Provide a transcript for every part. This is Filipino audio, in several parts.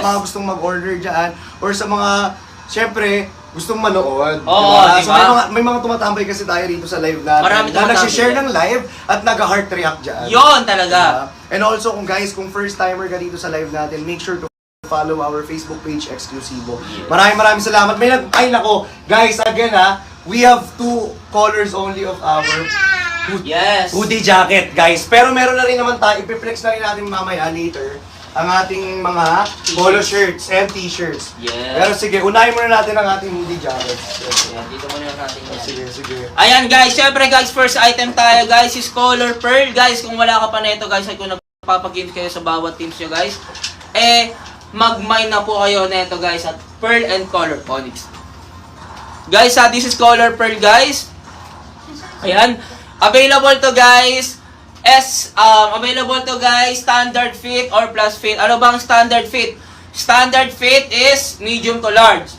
mga gustong mag-order dyan, or sa mga, syempre, gustong manood. Oo, diba? diba? So may mga tumatambay kasi tayo rito sa live natin. Marami na nagsishare tumatambay. ng live at nag-heart react dyan. Yon talaga. Diba? And also, kung first timer ka dito sa live natin, make sure to follow our Facebook page, Exclusivo. Yes. Maraming salamat. Ay nako, guys, again we have 2 colors only of our Yes. hoodie jacket, guys. Pero meron na rin naman tayo, ipiplex na rin natin mamaya later, ang ating mga polo shirts and t-shirts. Yes. Pero sige, unahin muna natin ang ating hoodie jacket. Yan, dito muna natin yan. Sige. Ayan guys, syempre guys, first item tayo guys is Color Pearl. Guys, kung wala ka pa nito guys, ay kung nagpapagames kayo sa bawat teams nyo guys, mag-mine na po kayo neto guys at Pearl and Color Onyx. Guys, this is Color Pearl guys. Ayan. Available to guys, available to guys, standard fit or plus fit. Ano bang standard fit? Standard fit is medium to large.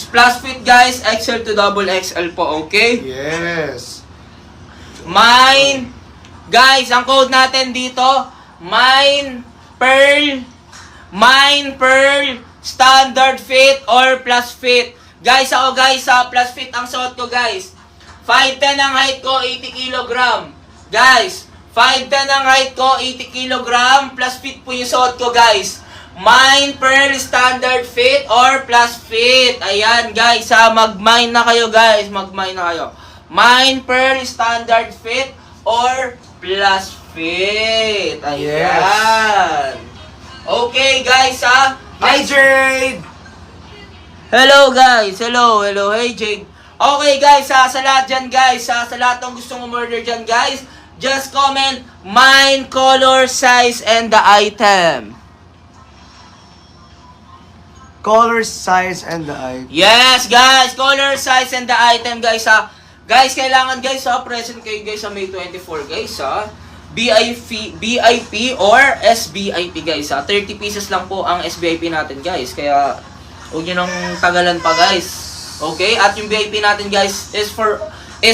Plus fit guys, XL to double XL po, okay? Yes. Mine, guys, ang code natin dito, Mine Pearl, standard fit or plus fit. Guys, ako guys, sa plus fit ang suot ko guys. 5'10 ang height ko, 80 kg. Guys, 5'10 ang height ko, 80 kg, plus fit po yung suot ko, guys. Mine Pearl standard fit or plus fit. Ayan, guys, mag-mine na kayo, guys. Mag-mine na kayo. Mine Pearl standard fit or plus fit. Ayan. Yes. Okay, guys, Hi, Jade! Hello, guys. Hello. Hey, Jade. Okay guys, sa lahat dyan guys, sa lahat ng gustong umorder dyan guys, just comment mine, color, size, and the item. Color, size, and the item. Yes guys, color, size, and the item guys Guys, kailangan guys present kayo guys sa May 24 guys BIP or SBIP guys 30 pieces lang po ang SBIP natin guys, kaya huwag nyo nang tagalan pa guys. Okay, at yung VIP natin guys is 100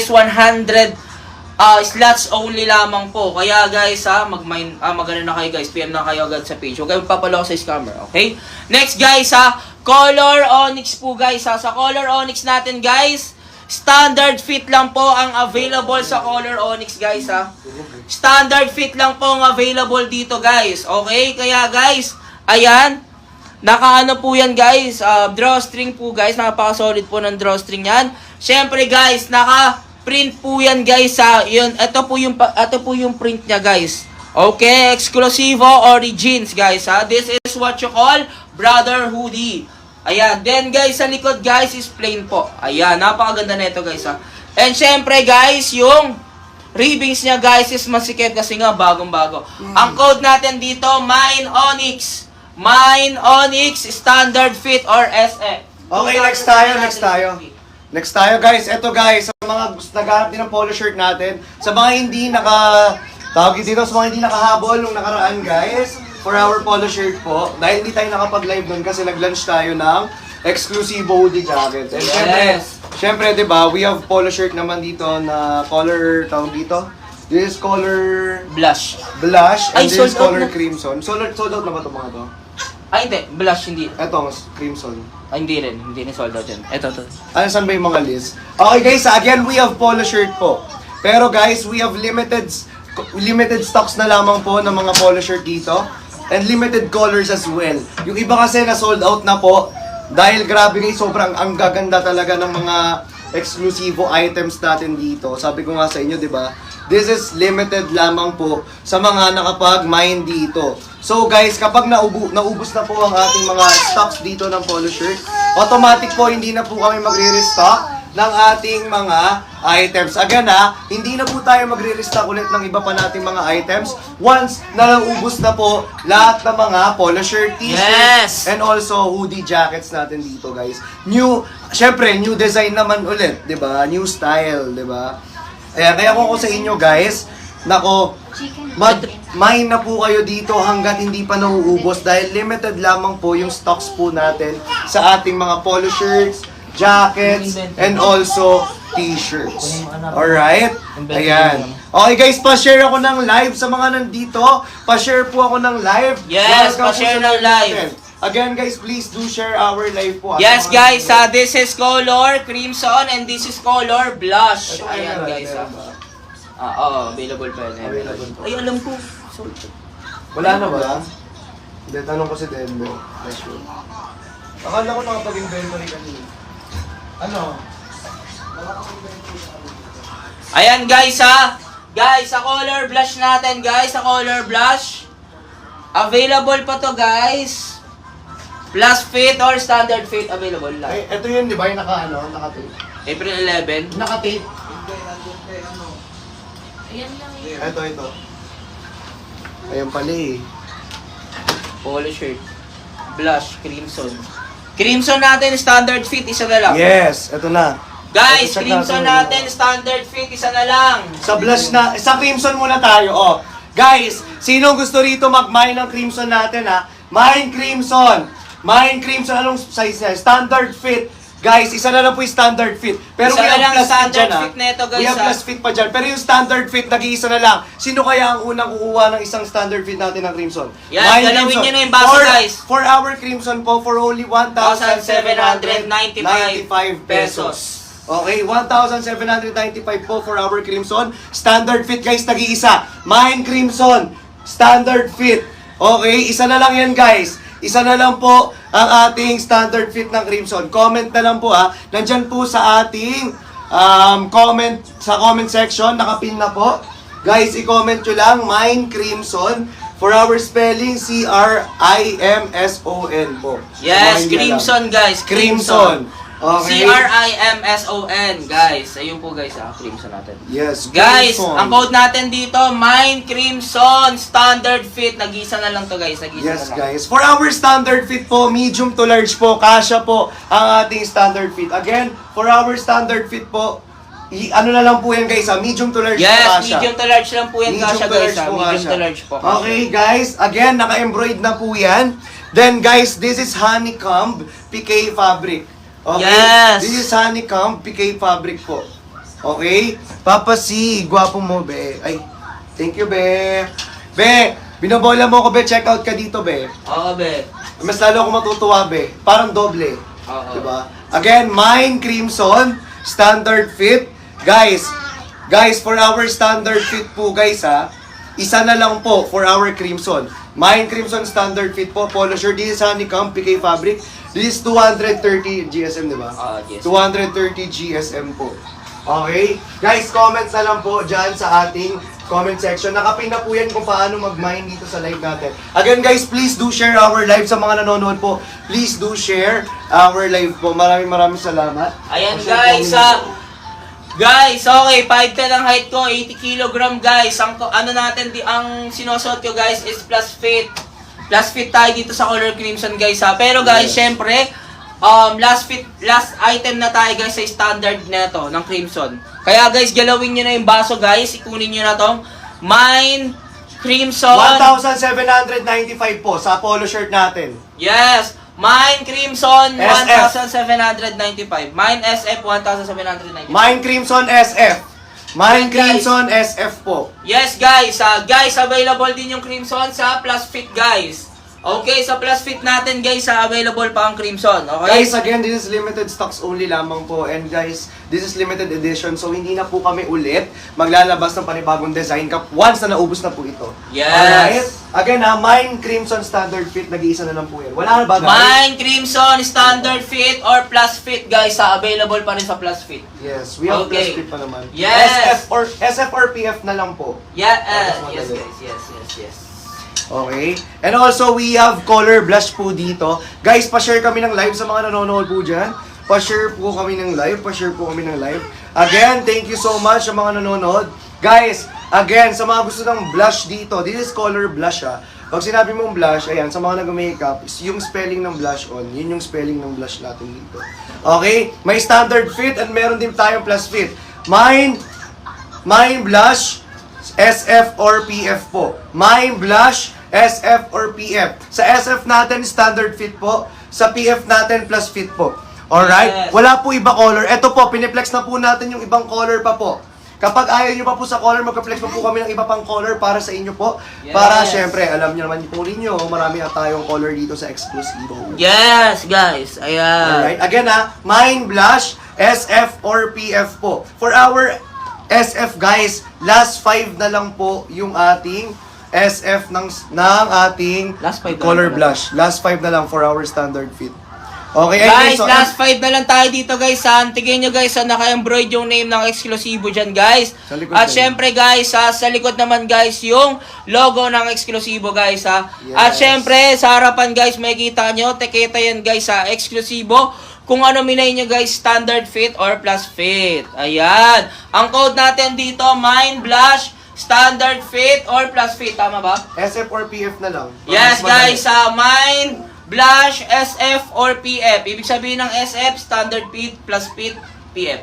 slots only lamang po. Kaya guys mag-ano na kayo guys, PM na kayo agad sa page. Huwag kayong papaloko sa scammer, okay? Next guys Color Onyx po guys Sa Color Onyx natin guys, standard fit lang po ang available sa Color Onyx guys Standard fit lang po ang available dito guys. Okay, kaya guys, ayan. Nakaano po yan guys, drawstring po guys, napaka-solid po ng drawstring yan. Syempre guys, naka-print po yan guys yun, ito po yung print niya guys. Okay, Exclusivo Origins guys This is what you call brother hoodie. Ayan, then guys sa likod guys is plain po. Ayan, napakaganda nito guys And syempre guys, yung ribbings niya guys is masikip kasi nga bagong-bago. Ang code natin dito, Mine Onyx standard fit or SF. Okay, next tayo guys. Ito guys, sa mga naghahanap din ng polo shirt natin, sa mga hindi nakahabol nung nakaraan guys, for our polo shirt po, dahil hindi tayo nakapag-live nun kasi nag-launch tayo ng Exclusivo hoodie jackets. And syempre, 'di ba, we have polo shirt naman dito na color tawag dito. This is color Blush. and this is sold out color na. crimson. Sold out na ba 'tong mga to? Ay hindi, blush hindi. Ito, crimson. Ay hindi rin sold out yan. Ito. Ano, saan ba yung mga list? Okay guys, again, we have polo shirt po. Pero guys, we have limited stocks na lamang po ng mga polo shirt dito. And limited colors as well. Yung iba kasi na sold out na po. Dahil grabe guys, sobrang ang gaganda talaga ng mga exclusive items natin dito. Sabi ko nga sa inyo, di ba? This is limited lamang po sa mga nakapag-mine dito. So guys, kapag naubos na po ang ating mga stocks dito ng polo shirt, automatic po hindi na po kami magre-restock ng ating mga items. Again hindi na po tayo magre-restock ulit ng iba pa nating mga items once na naubos na po lahat ng mga polo shirt, t-shirts, and also hoodie jackets natin dito guys. Syempre, new design naman ulit, 'di ba? New style, 'di ba? Kaya kung ako sa inyo guys, nako, mag-mine na po kayo dito hanggat hindi pa nauubos dahil limited lamang po yung stocks po natin sa ating mga polo shirts, jackets, and also t-shirts. Alright? Ayan. Okay guys, pa-share ako ng live sa mga nandito. Pa-share po ako ng live. Yes, Welcome pa-share po sa ng live. natin. Again guys, please do share our live po. Yes guys, this is color crimson and this is color blush. Ito, Ayan emerald, guys. meron ba? Available pa yun. Available po. Ay, alam ko. Sorry. Wala na ba? Hindi, tanong ko si Denver. Yes, sure. Akala ko nakapag-inventory kanina. Ano? Ayan guys ha. Guys, sa color blush natin guys, sa color blush. Available pa to guys. Plus fit or standard fit available lang. Ay, ito yun, di ba? Yung naka-tape. April 11. Naka-tape. Ayan lang yun. Ito. Ayun pala eh. Polo shirt. Blush, crimson. Crimson natin, standard fit, isa na lang. Yes, ito na. Guys, Ito, check crimson natin, standard fit, isa na lang. Sa blush na, sa crimson muna tayo, oh. Guys, sino gusto rito mag-mine ng crimson natin, ha? Mine crimson. Mine crimson, anong size niya? Standard fit. Guys, isa na lang po yung standard fit. Pero Isa we na have lang plus fit standard dyan, ha? fit neto, guys, We have ha? plus fit pa dyan. Pero yung standard fit, nag-iisa na lang. Sino kaya ang unang kukuha ng isang standard fit natin ng crimson? Yan, Mine galawin crimson. nyo na yung baso, guys. For our crimson po, for only 1,795 pesos. Okay, 1,795 po for our crimson. Standard fit guys, tag-iisa. Mine crimson, standard fit. Okay, isa na lang yan guys. Isa na lang po ang ating standard fit ng crimson. Comment na lang po ha. Nandyan po sa ating comment section, nakapin na po. Guys, i-comment nyo lang, Mine Crimson. For our spelling, C-R-I-M-S-O-N po. Yes, Kumain na lang. crimson guys. Crimson. Okay. C-R-I-M-S-O-N, guys. Ayun po guys, crimson natin. Yes, Guys, crimson. ang code natin dito, Mine Crimson, standard fit. Nag-isa na lang to guys, nag-isa Yes, na lang. guys. For our standard fit po, medium to large po, kasya po ang ating standard fit. Again, for our standard fit po, ano na lang po yan guys, medium to large po Yes, kasya. medium to large lang po yan Medium kasya to guys. large po Medium kasya. to large po. Okay guys, again, naka-embroid na po yan. Then guys, this is honeycomb PK fabric. Okay? Yes. This is honeycomb PK fabric po. Okay? Papa C, gwapo mo, be. Ay, thank you, be. Be, binobola mo ko, be. Check out ka dito, be. Oo, be. Mas lalo ako matutuwa, be. Parang doble. Oo. Diba? Again, Mine Crimson, standard fit. Guys, for our standard fit po, guys, ha. Isa na lang po for our crimson. Mine Crimson standard fit po. Polo shirt. This is honeycomb PK fabric. This is 230 GSM, di ba? Yes. 230 GSM po. Okay? Guys, comments na lang po dyan sa ating comment section. Nakapin na po yan kung paano mag-mine dito sa live natin. Again guys, please do share our live sa mga nanonood po. Please do share our live po. Maraming salamat. Ayan Pa-share guys, po ninyo. Guys, okay, 5'10 ang height ko, 80 kg guys. Ang ano natin, ang sinusuot ko guys is plus fit. Plus fit tayo dito sa color crimson guys ha. Pero guys, Yes. syempre, last item na tayo guys sa standard neto ng crimson. Kaya guys, galawin nyo na yung baso guys. Ikunin nyo na tong Mine Crimson. 1,795 po sa polo shirt natin. Yes. Mine Crimson, SF. 1,795. Mine SF, 1,795. Mine Crimson SF. Mine Yes, guys. Crimson SF po. Yes guys, guys available din yung Crimson sa Plus Fit guys. Okay, sa Plus Fit natin guys, available pa ang Crimson. Okay? Guys, again, this is limited stocks only lamang po. And guys, this is limited edition. So, hindi na po kami ulit maglalabas ng panibagong design once na naubos na po ito. Yes. Alright? Again, Mine Crimson Standard Fit, nag-iisa na lang po yan. Wala na ba, guys? Mine Crimson Standard Fit or Plus Fit guys, available pa rin sa Plus Fit. Yes, we have Okay. plus fit pa naman. Yes. SF or PF na lang po. Yeah, Oh, yes that's guys, yes. Okay? And also, we have color blush po dito. Guys, pa-share kami ng live sa mga nanonood po dyan. Pa-share po kami ng live. Again, thank you so much sa mga nanonood. Guys, again, sa mga gusto ng blush dito, this is color blush ha. Pag sinabi mong blush, ayan, sa mga nag-makeup, yung spelling ng blush on, yun yung spelling ng blush natin dito. Okay? May standard fit and meron din tayong plus fit. Mine blush, SF or PF po. Mine blush, SF or PF. Sa SF natin, standard fit po. Sa PF natin, plus fit po. Alright? Yes. Wala po iba color. Ito po, piniplex na po natin yung ibang color pa po. Kapag ayaw nyo pa po sa color, magka-flex pa po kami ng iba pang color para sa inyo po. Yes. Para syempre, alam nyo naman po ninyo, marami na tayong color dito sa Exclusivo. Yes, guys. Ayan. Alright, again Mine Blush, SF or PF po. For our SF guys, last 5 na lang po yung ating SF ng ating Last 5 na color lang. blush. Last 5 na lang for our standard fit. Okay, Guys, so, last 5 na lang tayo dito guys. Tignan nyo guys, naka-embroid yung name ng Exclusivo dyan guys. Sa likod At din. syempre guys, sa likod naman guys, yung logo ng Exclusivo guys ha. Yes. At syempre, sa harapan guys, makikita nyo, teketa yan guys sa Exclusivo. Kung ano minay nyo guys, standard fit or plus fit. Ayan. Ang code natin dito, Mine Blush, standard fit or plus fit. Tama ba? SF or PF na lang. Yes Mas madali. guys, Mine Blush, SF or PF. Ibig sabihin ng SF, standard fit plus fit, PF.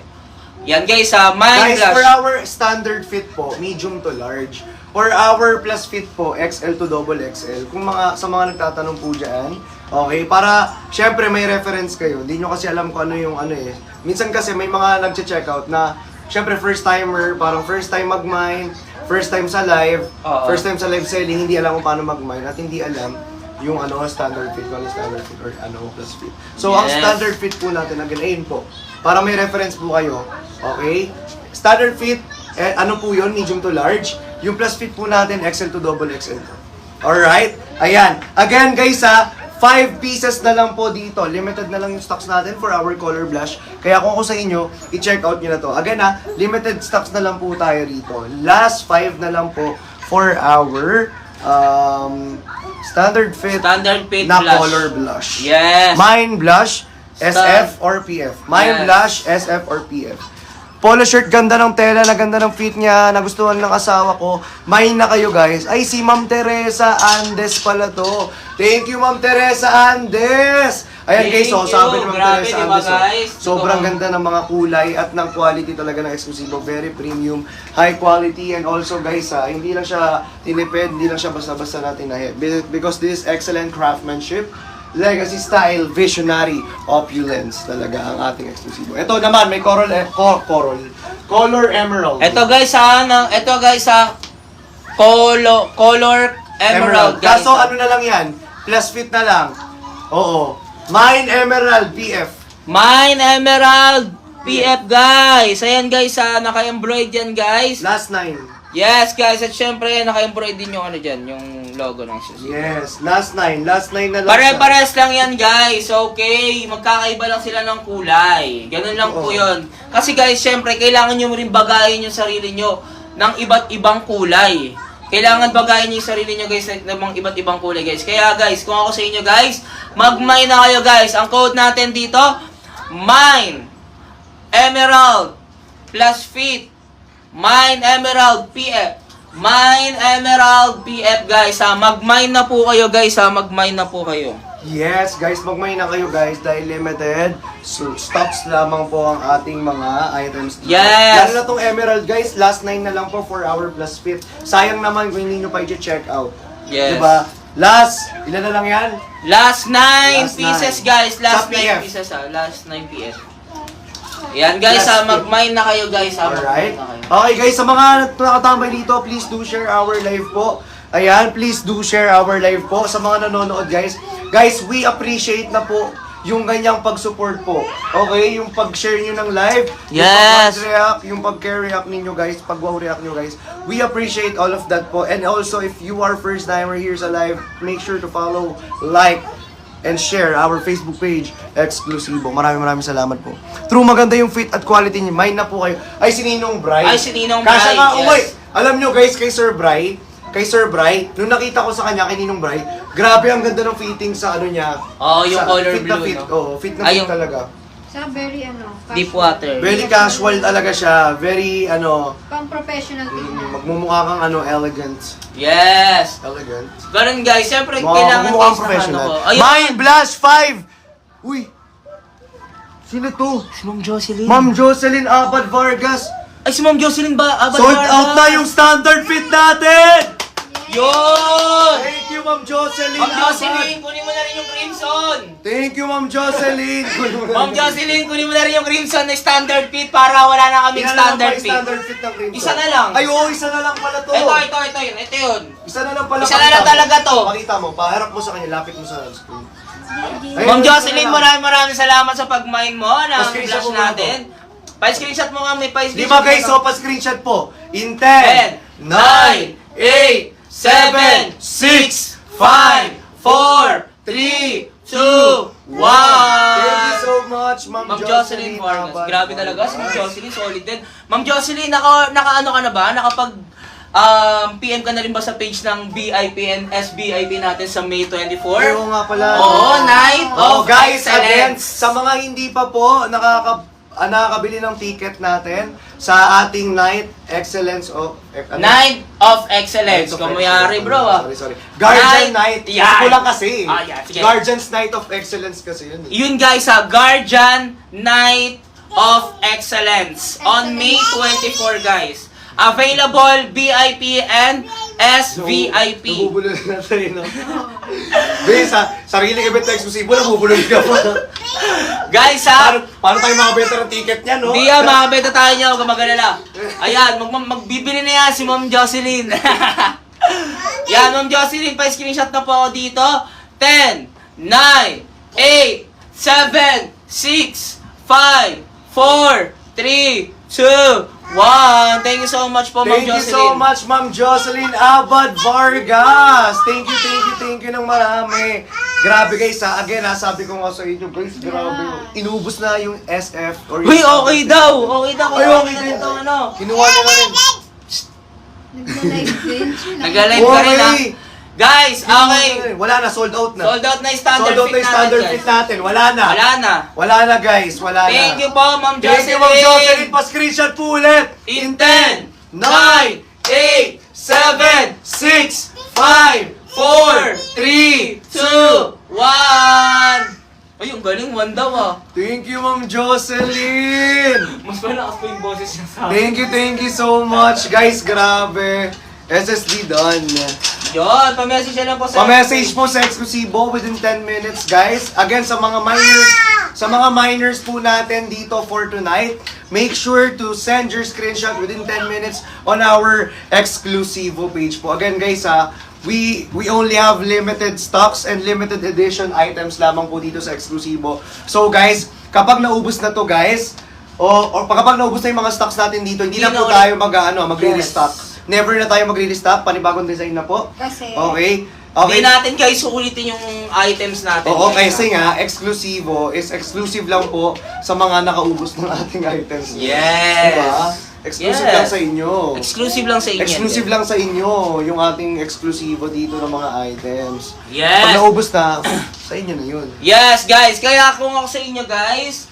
Yan guys, Mine Guys, Blush. for our standard fit po, medium to large. For our plus fit po, XL to double XL. Kung sa mga nagtatanong po dyan, okay, para syempre may reference kayo. Hindi nyo kasi alam kung ano yung ano eh. Minsan kasi may mga nagche-checkout na syempre first timer, parang first time mag-mine, first time sa live, Oo. first time sa live selling, hindi alam kung paano mag-mine at hindi alam yung ano standard fit, kung ano standard fit or ano plus fit. So ang Yes. standard fit po natin, again, ayun po. Para may reference po kayo. Okay? Standard fit, ano po yun? Medium to large. Yung plus fit po natin, XL to double XL. Alright? Ayan. Again guys 5 pieces na lang po dito. Limited na lang yung stocks natin for our color blush. Kaya kung ako sa inyo, i-check out nyo na to. Again limited stocks na lang po tayo rito. Last 5 na lang po for our standard fit na blush. color blush. Yes. Mine Blush, SF or PF. Mine Yes. Blush, SF or PF. Polo shirt, ganda ng tela, na ganda ng fit niya, nagustuhan ng asawa ko. Mine na kayo guys. Ay, si Ma'am Teresa Andes pala to. Thank you, Ma'am Teresa Andes! Ayan guys, Thank sabi you. ni Ma'am Grabe, Teresa diba, Andes. guys? Sobrang Ito. ganda ng mga kulay at ng quality talaga ng Exclusivo. Very premium, high quality, and also guys, hindi lang siya tinipid, hindi lang siya basta-basta natin na because this is excellent craftsmanship, legacy style, visionary, opulence talaga ang ating Exclusivo. Ito naman, may color emerald. Ito guys color emerald guys. Kaso ano na lang yan, plus fit na lang. Oo. Mine Emerald PF. Mine Emerald PF guys. Ayan guys, naka-embroid yan guys. Last 9. Yes guys, at syempre naka-embroid din yung ano dyan, yung logo ng Exclusivo. Yes, last 9. Last 9 na lang. Pare-pares lang yan guys, okay? Magkakaiba lang sila ng kulay. Ganun lang po Oo. yun. Kasi guys, syempre, kailangan nyo rin bagayin yung sarili nyo ng iba't ibang kulay. Kailangan bagayin nyo yung sarili nyo guys ng mga iba't ibang kulay guys. Kaya guys, kung ako sa inyo guys, mag-mine na kayo guys. Ang code natin dito, Mine Emerald plus Fit. Mine Emerald PF. Mine Emerald PF guys. Mag-mine na po kayo guys. Mag-mine na po kayo. Yes, guys, magmay na kayo guys dahil limited. So, stocks lamang po ang ating mga items dito. Yes! Lalo na tong emerald guys, last 9 na lang po for our plus fit. Sayang naman kung hindi nyo pa i-check out. Yes. Diba? Last, ilan na lang yan? Last 9 Last pieces 9. guys. Last Sa 9 PF. pieces Last 9 PF. Yan guys, Last mag-mine na kayo guys. Alright. Mag-mine na kayo. Okay guys, sa mga nakatambay dito, please do share our live po. Ayan, please do share our live po. Sa mga nanonood guys. Guys, we appreciate na po yung ganyang pag-support po. Okay, yung pag-share nyo ng live. Yes. Yung pag-react ninyo guys, pag-wow react nyo guys. We appreciate all of that po. And also, if you are first timer here sa live, make sure to follow, like, and share our Facebook page, Exclusivo. Maraming salamat po. True, maganda yung fit at quality niya. Mine na po kayo. Ay, si Ninong Bry. Ay, si Ninong Kasya Bry, nga, yes. umay. Alam nyo guys, kay Sir Bry, nung nakita ko sa kanya, kay Ninong Bry, grabe ang ganda ng fitting sa ano niya. Oh, yung Sa color fit blue, na fit, no? Oo, fit na Ay, fit yung- talaga. Sa very Deep water. Very casual talaga siya. Very, pang professional tingnan. magmumukha kang elegant. Yes. Elegant. Ganun guys, siyempre kailangan Magmumukhang guys ng professional. ano ko. Ayun. Mine Blush 5! Uy! Sino to? Si Ma'am Jocelyn. Ma'am Jocelyn Abad Vargas. Ay, si Ma'am Jocelyn ba? Sold out na yung standard fit natin! Yun! Thank you, Ma'am Jocelyn. Ma'am Jocelyn, kunin mo na rin yung Crimson. Thank you, Ma'am Jocelyn. Ma'am Jocelyn, kunin mo na rin yung Crimson na standard fit para wala na kaming standard fit. Standard fit ng Crimson. Isa na lang. Ay, oo, isa na lang pala to. Ito yun. Isa na lang pala. Isa na lang talaga to. Pakita mo, paharap mo sa kanya, lapit mo sa screen. Ma'am Jocelyn, maraming salamat sa pag-mine mo ng Pa-screenshot flash mo muna natin. Pa-screenshot mo nga, may pa-screenshot. Di ba guys, so pa-screenshot po. In 10, 9, 8, 7, 6, 5, 4, 3, 2, 1. Thank you so much, Ma'am Ma'am Jocelyn Vargas. Abad. Grabe talaga si Ma'am Jocelyn, solid din. Ma'am Jocelyn, naka-ano ka na ba? Nakapag PM ka na rin ba sa page ng BIP and SBIP natin sa May 24? Oo nga pala. Oo, Night Oh, of guys, again, Excellence. sa mga hindi pa po nakakabili ng ticket natin sa ating Night Excellence of Night of Excellence. Kumuyari, bro, ah. Sorry. Guardian Night. Yan. Kulang kasi. Yan. Sige. Guardian's Night of Excellence kasi yun. Yun guys, Guardian Night of Excellence on May 24, guys. Available VIP and SVIP. Nabubulol na tayo, no? Guys, sariling event na eksklusibo, nabubulol ka pa. Guys, Paano tayo makabenta ng ticket niya, no? Di makabenta tayo niya, huwag ka mag-alala. Ayan, magbibili na yan si Ma'am Jocelyn. Yan, Ma'am Jocelyn, pa-screenshot na po ako dito. 10, 9, 8, 7, 6, 5, 4, 3, 2, 1. Thank you so much po, Ma'am Jocelyn. Thank you so much, Ma'am Jocelyn Abad Vargas. Thank you ng marami. Grabe guys, again sabi ko nga sa inyo guys, grabe. Inubos na yung SF. Or yung Uy, okay daw. Okay daw. Ay, okay na din. ito, ano. Kinuha niya na rin. Nag-live din. Nag-live ka rin, ha? Guys, okay. Wala na, sold out na. Sold out na yung standard Sold out fit na yung natin, standard guys. fit natin. Wala na. Wala na. Guys, wala na. Thank you po, Ma'am Jocelyn. Thank you, Ma'am Jocelyn. Pa-screenshot po ulit. In 10, 9, 8, 7, 6, 5, 4, 3, 2, 1. Ay, ang galing, 1 daw ah. Thank you, Ma'am Jocelyn. Mas malakas pa yung boses niya sa akin. Thank you so much. Guys, grabe. SSD done. Yun, pa-message na lang po sa... Pa-message po sa eksklusibo within 10 minutes, guys. Again, sa mga minors po natin dito for tonight, make sure to send your screenshot within 10 minutes on our exclusivo page po. Again, guys, we only have limited stocks and limited edition items lamang po dito sa exclusivo. So, guys, kapag naubos na to, guys, or kapag naubos na yung mga stocks natin dito, hindi na po tayo magre-restock. Never na tayo magre-restock, panibagong design na po. Kasi, Okay. Hindi natin guys suulitin yung items natin. Oo, kasi nga, exclusivo is exclusive lang po sa mga nakaubos ng ating items. Yes. Diba? Exclusive Yes. lang sa inyo. Exclusive lang sa inyo. Exclusive lang sa inyo yung ating exclusivo dito ng mga items. Pag Yes. naubos na, sa inyo na yun. Yes, guys. Kaya kung ako sa inyo, guys,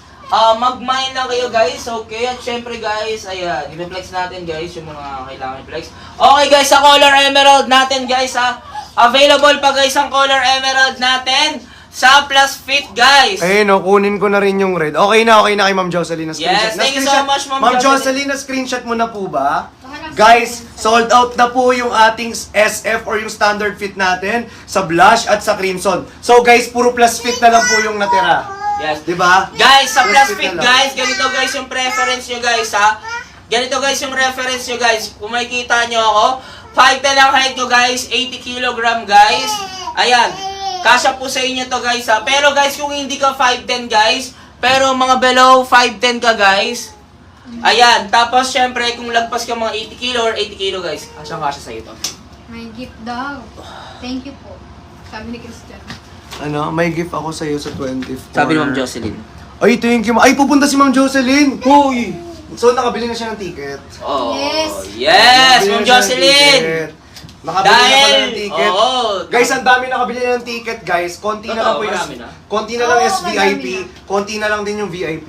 mag-mine lang kayo, guys. Okay? At syempre, guys, ayan, i-flex natin, guys, yung mga kailangan i-flex. Okay, guys, sa color emerald natin, guys, available pa, guys, ang color emerald natin sa Plus Fit, guys. Ayun, kunin ko na rin yung red. Okay na kay Ma'am Jocelyn na screenshot. Yes, thank you so much, Ma'am Ma'am Jocelyn. Jocelyn, na screenshot mo na po ba? Guys, sold out na po yung ating SF or yung standard fit natin sa blush at sa crimson. So guys, puro plus fit na lang po yung natira. Yes. Diba? Guys, sa Plus Plus Fit, Fit na lang. guys, ganito, guys, yung preference nyo, guys, ha? Ganito, guys, yung reference nyo, guys. Kung makikita nyo ako, 5'10" ang height nyo, guys, 80 kg, guys. Ayan. Kasya po sa inyo to, guys, ha? Pero, guys, kung hindi ka 5'10", guys, pero mga below 5'10" ka, guys, ayan. Tapos, syempre, kung lagpas ka mga 80 kg or 80 kg, guys, kasya sa ito. may gift daw. Thank you po. Sabi ni Christian. Ano, may gift ako sa iyo sa 24. Sabi ni Ma'am Jocelyn. Ay, thank you. Ay, pupunta si Ma'am Jocelyn. Hoy! So, nakabili na siya ng ticket. Oh, Yes. yes, Nakabili Ma'am na siya ng Jocelyn! ticket. Nakabili na pala ng ticket. oo. Guys, ang dami nakabili na ng ticket, guys. Konti na lang Totoo, po yung marami na. konti na lang Oo, SVIP, marami na. konti na lang din yung VIP.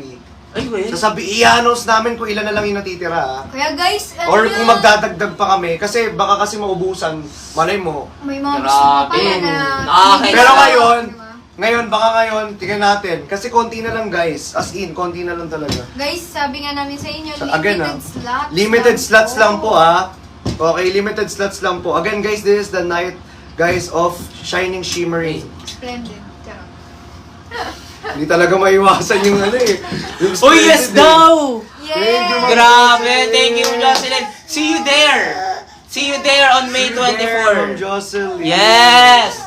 Ay, wait. I-announce namin kung ilan na lang yung natitira, Kaya guys, ano Or yun? kung magdadagdag pa kami, kasi baka kasi maubusan, malay mo. May mga gusto pa Grabe. pala na... Nakakainis. Pero Diba? ngayon, baka ngayon, tingnan natin. Kasi konti na lang guys, as in, konti na lang talaga. Guys, sabi nga namin sa inyo, So, again, limited slots. Limited slots lang po Okay, limited slots lang po. Again guys, this is the night guys, of Shining Shimmering. Splendid. Charot. Hindi talaga maiwasan yung ano eh. Yung Oh yes splendid eh. daw! Thank you, Yes! Grabe, thank you Jocelyn. See you there! See you there on May From 24. Jocelyn. Yes!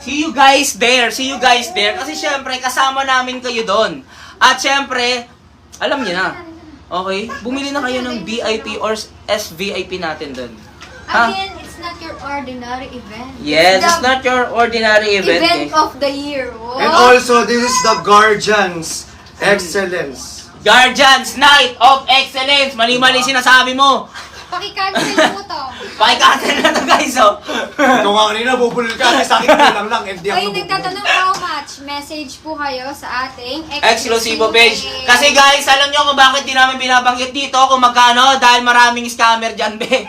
See you guys there. See you guys there. Kasi syempre, kasama namin kayo doon. At syempre, alam niyo na. Okay? Bumili na kayo ng VIP or SVIP natin doon. Ha? Again, it's not your ordinary event. Yes, it's not your ordinary event. Event eh. of the year. Wow. And also, this is the Guardians Excellence. Guardians Night of Excellence. Mali-mali sinasabi mo. Paki-cancel po to. Pakikancel na to guys, oh. Ito nga kanina, bubulol ka. Sa akin lang. Hindi ako Kayo nagtatanong how much, message po kayo sa ating Exclusive page. Kasi guys, alam nyo kung bakit di namin binabanggit dito kung magkano? Dahil maraming scammer dyan, be.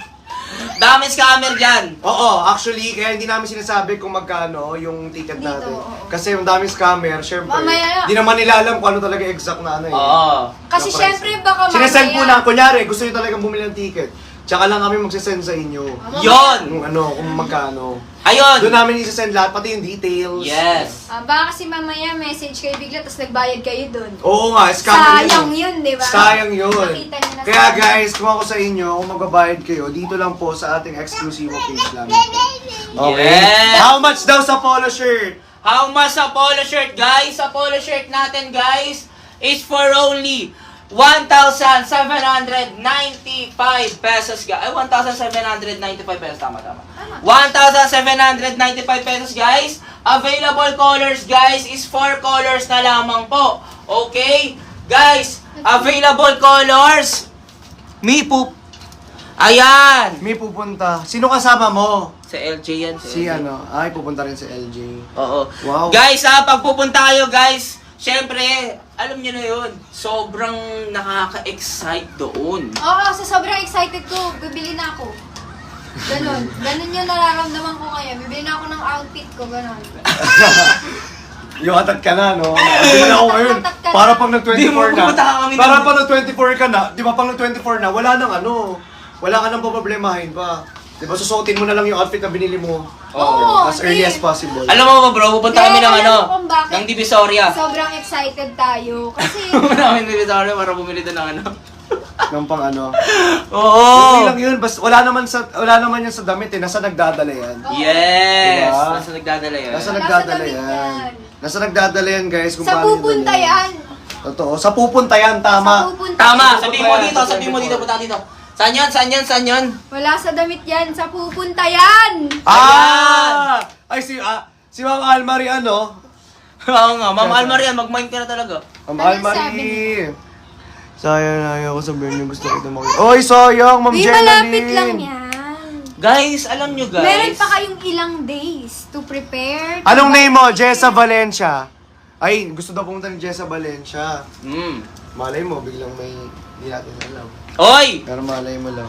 Daming scammer dyan. Oo, actually, kaya hindi namin sinasabi kung magkano yung ticket Dito, natin. oo. Kasi yung daming scammer, syempre, Mamaya. hindi naman nila alam kung ano talaga exact na ano eh. Oo. Kasi na price. syempre baka Sinesend po na, kunyari, gusto nyo talagang bumili ng ticket. Tsaka lang kami magsisend sa inyo. Yon. Kung ano, kung magkano. Ayun. Doon namin isisend lahat, pati yung details. Yes. baka kasi mamaya message kayo bigla tapos nagbayad kayo dun. Oo nga, scammer Sayang yun, di ba? Sayang yun. Nakita niyo na Kaya sayang. guys, kung ako sa inyo, kung magbabayad kayo, dito lang po sa ating exclusive page lang. Okay? Yes. How much daw sa polo shirt? How much sa polo shirt, guys? Sa polo shirt natin, guys, is for only 1,795 pesos, guys. Ay, 1,795 pesos. Tama. 1,795 pesos, guys. Available colors, guys, is 4 colors na lamang po. Okay? Guys, available colors. Me poop. Ayan. May pupunta. Sino kasama mo? Sa LJ yan. Si ano? Ay, pupunta rin si LJ. Oo. Wow. Guys, pag pupunta kayo, guys, syempre, alam niyo na yun, sobrang nakaka-excite doon. Oo, sa sobrang excited ko, bibili na ako. Ganon yung nararamdaman ko ngayon. Bibili na ako ng outfit ko, ganon. Yung atat ka na, no? Hindi na ako ngayon. Para pang Di mo nag-24 na. pupunta kami Para doon. pang nag-24 ka na. Di ba pang nag-24 na, wala nang ano. Wala ka nang poproblemahin pa. Di ba, susuotin mo na lang yung outfit na binili mo. Oo, As early hindi. as possible. Alam mo ba bro, pupunta kami ng Alam ano, mo kung bakit? ng Divisoria. Sobrang excited tayo. Kasi, Pupunta kami ng Divisoria para bumili doon ng ano. Nang pang ano. Oo! Okay lang yun. Basta, wala naman yan sa damit eh. Nasa nagdadala yan. Yes! Diba? Nasa nagdadala yan. Nasa Nasa nagdadala damit yan. yan. Nasa nagdadala yan, guys. Kung sa paano pupunta nila yan. Totoo. Sa pupunta yan, Sa tama. pupunta Tama! yan. Sabihin mo dito, sabihin mo dito, punta dito. Saan yan? Saan yan? Saan yan? Wala sa damit yan. Sa pupunta yan. Ah! Ay, si Ma'am Almarie ano? Oo nga, Ma'am Almarian, mag-mind ka na talaga. Ma'am Ano sabi Almarie. Sayang na ayaw ko sabihin yung gusto ko ito makita. Oy, sayang, Ma'am Uy, Jenaline. malapit lang yan. Guys, alam nyo guys. Meron pa kayong ilang days to prepare. Anong name mo? Jessa Valencia. Ay, gusto daw pumunta ni Jessa Valencia. Malay mo, biglang may hindi natin alam. Oy! Pero malay mo lang.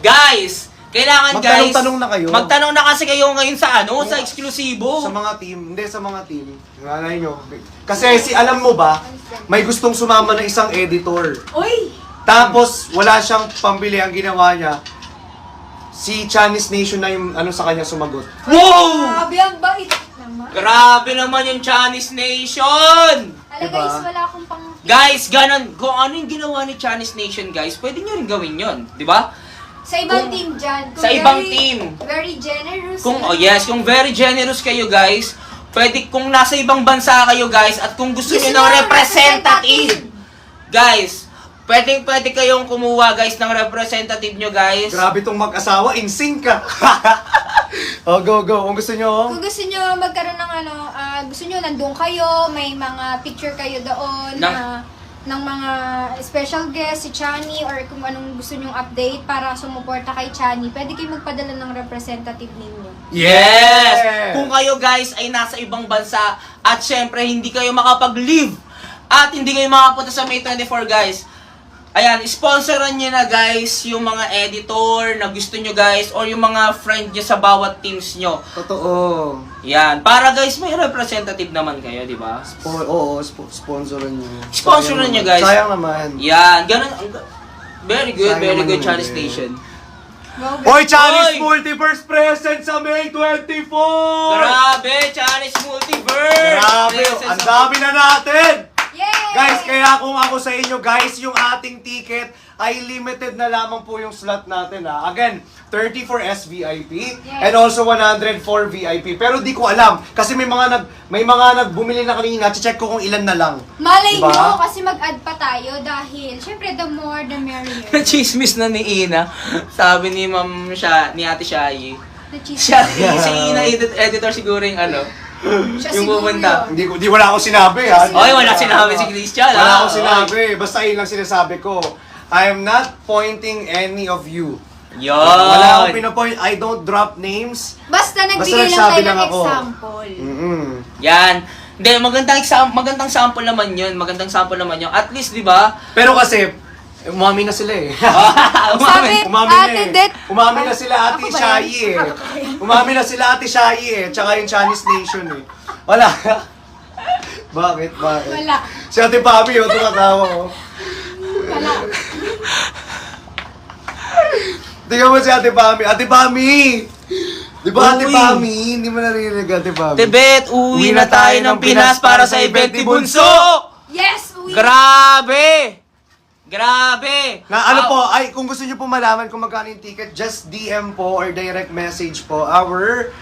Guys! Kailangan guys. Magtanong-tanong na kayo. Magtanong na kasi kayo ngayon sa ano, sa eksklusibo. Sa mga team, hindi sa mga team. Ngalay nyo. Kasi alam mo ba, may gustong sumama na isang editor. Uy! Tapos, wala siyang pambili. Ang ginawa niya, si Chinese Nation na yung ano sa kanya sumagot. Wow! Grabe ang bait naman. Grabe naman yung Chinese Nation! Alam Diba? guys, wala akong pang... Guys, ganun. Kung ano yung ginawa ni Chinese Nation, guys, pwede nyo rin gawin yun. Di ba? Sa ibang Kung- team dyan. Kung sa ibang team. Very generous. Kung, oh yes, kung very generous kayo, guys, pwede kung nasa ibang bansa kayo, guys, at kung gusto Gusto nyo ng nyo representative, guys, pwede kayong kumuha, guys, ng representative nyo, guys. Grabe tong mag-asawa, in sync ka. Oh, go. Kung gusto nyo, Kung gusto nyo magkaroon ng ano, gusto nyo nandun kayo, may mga picture kayo doon ng mga special guest, si Chani, or kung anong gusto nyong update para sumuporta kay Chani, pwede kayo magpadala ng representative ninyo. Yes! Kung kayo guys ay nasa ibang bansa at syempre hindi kayo makapag-live at hindi kayo makapunta sa May 24 guys, ayan, sponsoran nyo na guys yung mga editor na gusto nyo guys or yung mga friend nyo sa bawat teams nyo. totoo. Yan, para guys may representative naman kayo, di ba? Sponsoran nyo. Sponsoran nyo, guys. Sayang naman. Yan, ganun. Very good, Sayang very naman good yun, Chinese eh. Nation. Hoy, Chinese Hoy! Multiverse present sa May 24! Grabe, Chinese Multiverse! Grabe, Presents ang of- dami na natin! Yay! Guys, kaya kung ako sa inyo, guys, yung ating ticket ay limited na lamang po yung slot natin, ha. Again, 30 for SVIP and also 100 for VIP. Pero di ko alam kasi may mga nagbumili na kanina, check ko kung ilan na lang. Malay Diba? nyo, kasi mag-add pa tayo dahil, syempre, the more, the merrier. Chismis na ni Ina. Sabi ni Ma'am siya, ni Ate Shai. Na-chismis. Siya, si Ina editor siguro yung ano. Siya Yung siguro pupunta. yun. Hindi wala akong sinabi, ha. Oy, wala sinabi si Christian, Wala ha? akong sinabi. Basta yun lang sinasabi ko. I am not pointing any of you. Yon. Wala akong pinapoint. I don't drop names. Basta nagbigay lang nagsabi tayo lang ng ako. example. Yan. Hindi, magandang sample naman yun. Magandang sample naman yun. At least, di ba? Pero kasi, umami na sila eh. Sabi, Umami Ate na eh. Det. Umami na sila Ate Ako ba yan? Shai eh. Umami na sila Ate Shai eh. Tsaka yung Chinese Nation eh. Wala. Bakit? Wala. Si Ate Papi oh, tumatawa oh. Wala. Tingnan mo si Ate Pami. Ate Pami! Di ba Ate Uy. Pami? Hindi mo narinig Ate Pami. Tibet, uwi na tayo ng Pinas para sa event ni Bunso! Yes, we Grabe! Grabe! Na ano po, ay kung gusto niyo po malaman kung magkano yung ticket, just DM po or direct message po our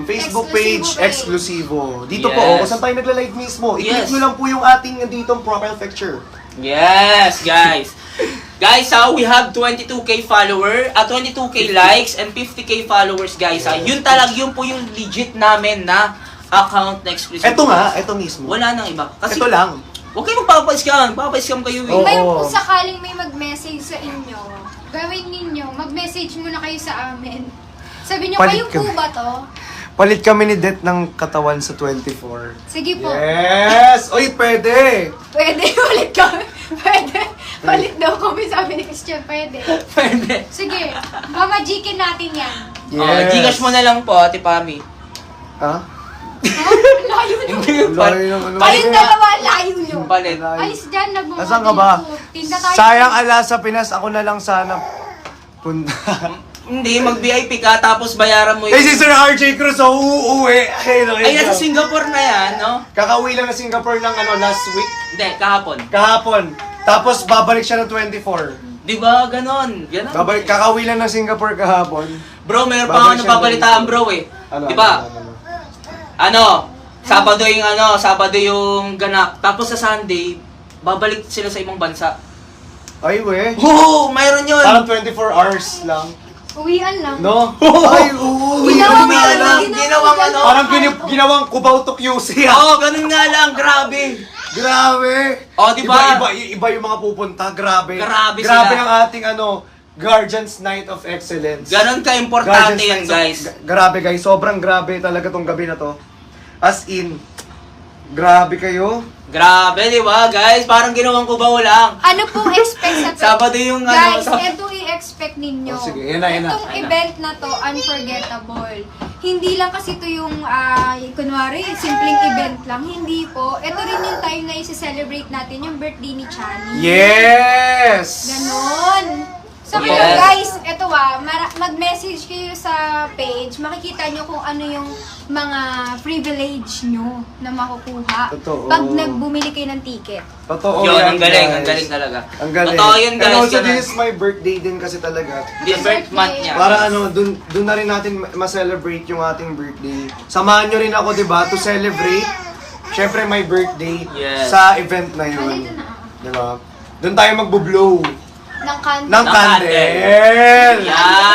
Facebook page, Exclusivo. Dito po, Yes. kung saan tayo nagla-live mismo. I-click Yes. nyo lang po yung ating ditong profile picture. Yes, guys. Guys, we have 22k follower, 22k likes, and 50k followers, guys. Yun po yung legit namin na account na exclusive. Eto nga, eto mismo. Wala nang iba. Kasi, Eto lang. huwag kayong magpapa-scam. Papa-scam kayo eh. Oo. Ngayon kung sakaling may mag-message sa inyo, gawin ninyo, mag-message muna kayo sa amin. Sabi nyo, Palit kayo ka. po ba to? Palit kami ni Det ng katawan sa 24. Sige po. Yes! Oy, pwede! Pwede, ulit kami. Pwede. Palit daw kami, sabi ni Christian. Pwede. Pwede. Sige, mamajikin natin yan. Yes. Gcash mo na lang po, Ate Pami. Ha? Ha? Layo nyo. Hindi yung Layo ng ano. Kayong dalawa, layo nyo. palit. Alis dyan, nagmamahal. Nasaan ka ba? Tinda tayo. Sayang ala sa Pinas, ako na lang sana punta. Hindi, mag-VIP ka, tapos bayaran mo Eh si Sir RJ Cruz, oh, uuwi. Ay, nasa Singapore na yan, no? Kakauwi lang na Singapore ng last week. Hindi, kahapon. Kahapon. Tapos babalik siya ng 24. Di ba, ganon? Ganon. Kakauwi lang ng Singapore kahapon. Bro, mayroon pa Babalik ako siya napabalitaan, ng- bro, eh. Ano, Di ba? ano? Sabado yung ganap. Tapos sa Sunday, babalik sila sa ibang bansa. Ay, we. Oo, mayroon yun. Parang 24 hours lang. Uwian lang. No? Ay, uuwi. Ginawang Uwi ano, lang. ginawang ano. Parang ginawang kubaw to QC. Oo, ganun nga lang, grabe. Grabe. Oh, di ba? Iba yung mga pupunta. Grabe. Grabe Grabe sila. ang ating Guardians Night of Excellence. Ganon ka-importante yan, Night of- guys. Grabe guys, sobrang grabe talaga tong gabi na to. As in, grabe kayo. Grabe, di ba, guys? Parang ginawang kubaw lang. Ano pong expect sa Sabado yung Guys, ano. ito i-expect ninyo. Oh, sige, yan na. Itong event na to, unforgettable. Hindi lang kasi ito yung, kunwari, simpleng event lang. Hindi po. Ito rin yung time na i-celebrate natin yung birthday ni Chani. Yes! Ganon. So, Yes. kaya guys, ito mag-message kayo sa page. Makikita nyo kung ano yung mga privilege nyo na makukuha Totoo. pag nagbumili kayo ng ticket. Totoo Yun, yan, ang galing, guys. ang galing talaga. Ang galing. Totoo yun, guys. And also, Ganun. this is my birthday din kasi talaga. This birth month niya. Para dun na rin natin ma-celebrate yung ating birthday. Samahan nyo rin ako, di ba, to celebrate, syempre, my birthday Yes. sa event na yun. Nandito na. Di ba? Doon tayo magbo-blow Ng candle. ng candle. Yan.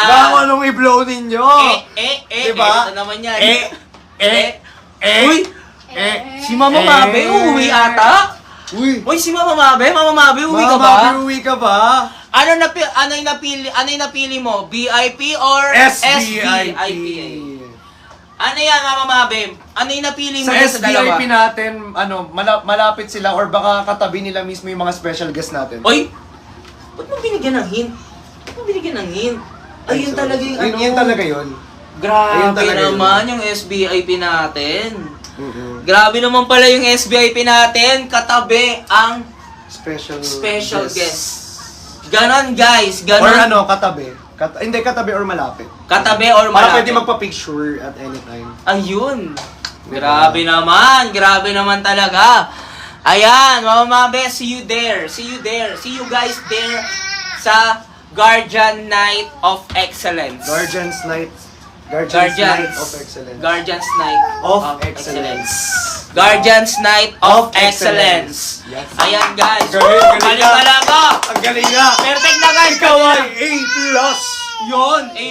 Baka anong i-blow ninyo? Diba? Ito naman yan. Uy! Si Mama Mabe, uuwi ata? Uy! Uy, si Mama Mabe, uuwi ka ba? Mama, uwi ka ba? Ano yung napili mo? VIP or SVIP. Ano yan, Mama Mabe? Ano yung napili mo Sa dyan sa dalawa? SVIP natin, malapit sila or baka katabi nila mismo yung mga special guest natin. Oy! Ba't mo binigyan ng hint? Ayun talaga yung ano. Yun talaga yun. Ayun Grabe talaga yun. naman yung SVIP natin. Grabe naman pala yung SVIP natin. Katabi ang Special special guest. Ganon guys, ganon. Or katabi. Hindi, katabi or malapit. Katabi or Para malapit. pwede magpa-picture at any time. Ayun. Grabe naman talaga. Ayan, mga best, see you there. See you guys there sa Guardian Night of Excellence. Guardians Night of Excellence. Guardians Night Of of Excellence. Excellence. Guardians Night of Of Excellence. Excellence. Yes. Ayan guys. Galing Galing ka. talaga. Ang galing nga! Perfect na guys. Ikaw ay A+. Yun, A+.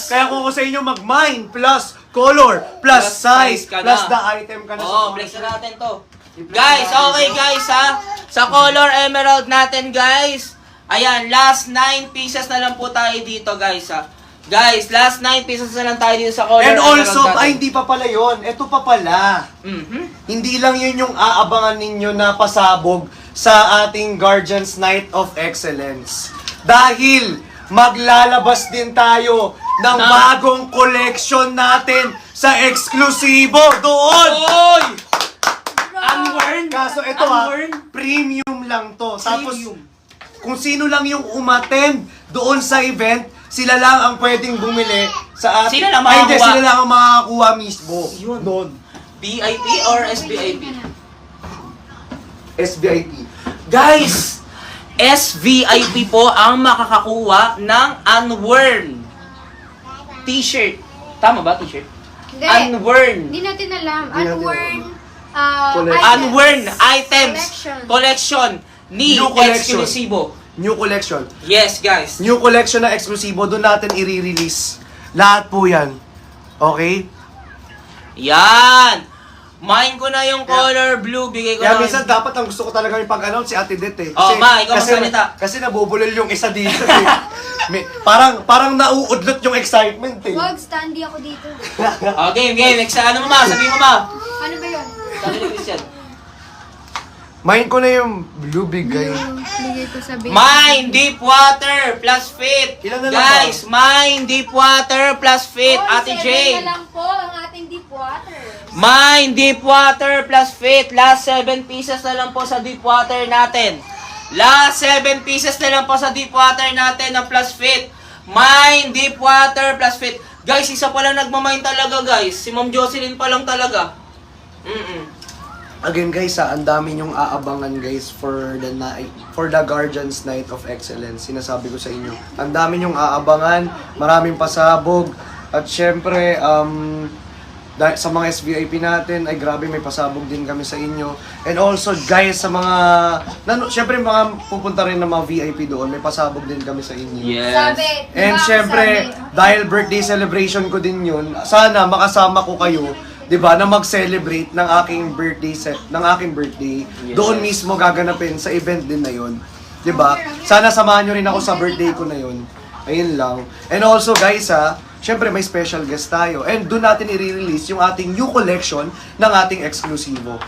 Kaya kung ko sa inyo mag-mine, plus color, plus size, ka plus na. the item ka na Oo, flex na natin to. Guys, okay guys ha. Sa color emerald natin guys. Ayan, last 9 pieces na lang po tayo dito guys ha. Guys, last 9 pieces na lang tayo dito sa color And emerald also, natin. ay hindi pa pala yun. Ito pa pala. Hindi lang yun yung aabangan ninyo na pasabog sa ating Guardians Night of Excellence. Dahil maglalabas din tayo ng bagong collection natin sa eksklusibo doon. Oy! Unworn? Kaso ito Unworn? premium lang to. Tapos, Premium. kung sino lang yung umattend doon sa event, sila lang ang pwedeng bumili sa ating... Sila lang Ay, hindi, makakuha. sila lang ang makakakuha mismo. Yun. Doon. VIP or SVIP? SVIP. Guys, SVIP po ang makakakuha ng unworn t-shirt. Tama ba, t-shirt? Hindi. Unworn. Hindi natin alam. Hindi natin Unworn Collection. Unworn items. Collection. Ni New collection. Eksklusibo. New collection. Yes, guys. New collection na eksklusibo, doon natin i-release. Lahat po yan. Okay? Yan. Mine ko na yung color blue. Bigay ko Kaya na. minsan dapat ang gusto ko talaga yung pag-announce si Ate Det eh. Oh, Ma, ikaw magsalita. Kasi nabubulol yung isa dito eh. Parang nauudlot yung excitement eh. Wag, standy ako dito. Okay, game. Next, ano mo ma? Sabihin mo ma. Ano ba yun? Sabi ni Christian. Mind ko na yung blue bigay. Bigay ko sa baby. Mine Deep Water plus Fit. Ilan na lang Guys, Mine Deep Water plus Fit. Oy, Ate 7 Jane. na lang po ang ating deep water. Mine Deep Water plus Fit. Last 7 pieces na lang po sa Deep Water natin. Last 7 pieces na lang po sa Deep Water natin na plus Fit. Mine Deep Water plus Fit. Guys, isa pa lang nagmamine talaga guys. Si Ma'am Jocelyn pa lang talaga. Again guys ang dami nyong aabangan guys for the Guardians Night of Excellence. Sinasabi ko sa inyo. Ang dami nyong aabangan, maraming pasabog, at syempre, sa mga SVIP natin, ay grabe may pasabog din kami sa inyo. And also guys, sa mga, syempre mga pupunta rin ng mga VIP doon, may pasabog din kami sa inyo. Yes. Sabi, And diba, syempre, sabi, dahil birthday celebration ko din yun, sana makasama ko kayo, 'di ba, na mag-celebrate ng aking birthday. Yes. Doon mismo gaganapin sa event din na 'yon. 'Di ba? Sana samahan niyo rin ako sa birthday ko na 'yon. Ayun lang. And also guys syempre may special guest tayo. And doon natin i-release yung ating new collection ng ating eksklusibo.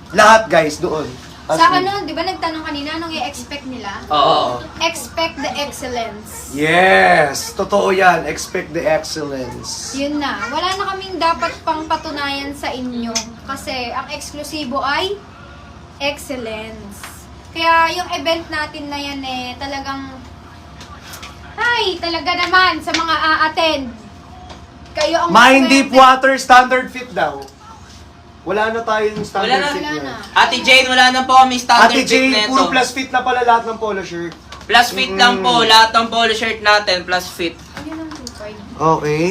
Lahat guys doon. As sa in. ano, di ba nagtanong kanina, anong i-expect nila? Oo. Expect the excellence. Yes! Totoo yan. Expect the excellence. Yun na. Wala na kaming dapat pang patunayan sa inyo. Kasi ang eksklusibo ay excellence. Kaya yung event natin na yan talagang talaga naman sa mga a-attend. Kayo ang Mine maswerte. Deep Water Standard Fit daw. Wala na tayong standard Wala na, fit wala niya. na. Ate Jane, wala na po kami standard Ate fit Jane, neto. puro plus fit na pala lahat ng polo shirt. Plus fit lang po, lahat ng polo shirt natin, plus fit. Ayun ang 2.5. Okay.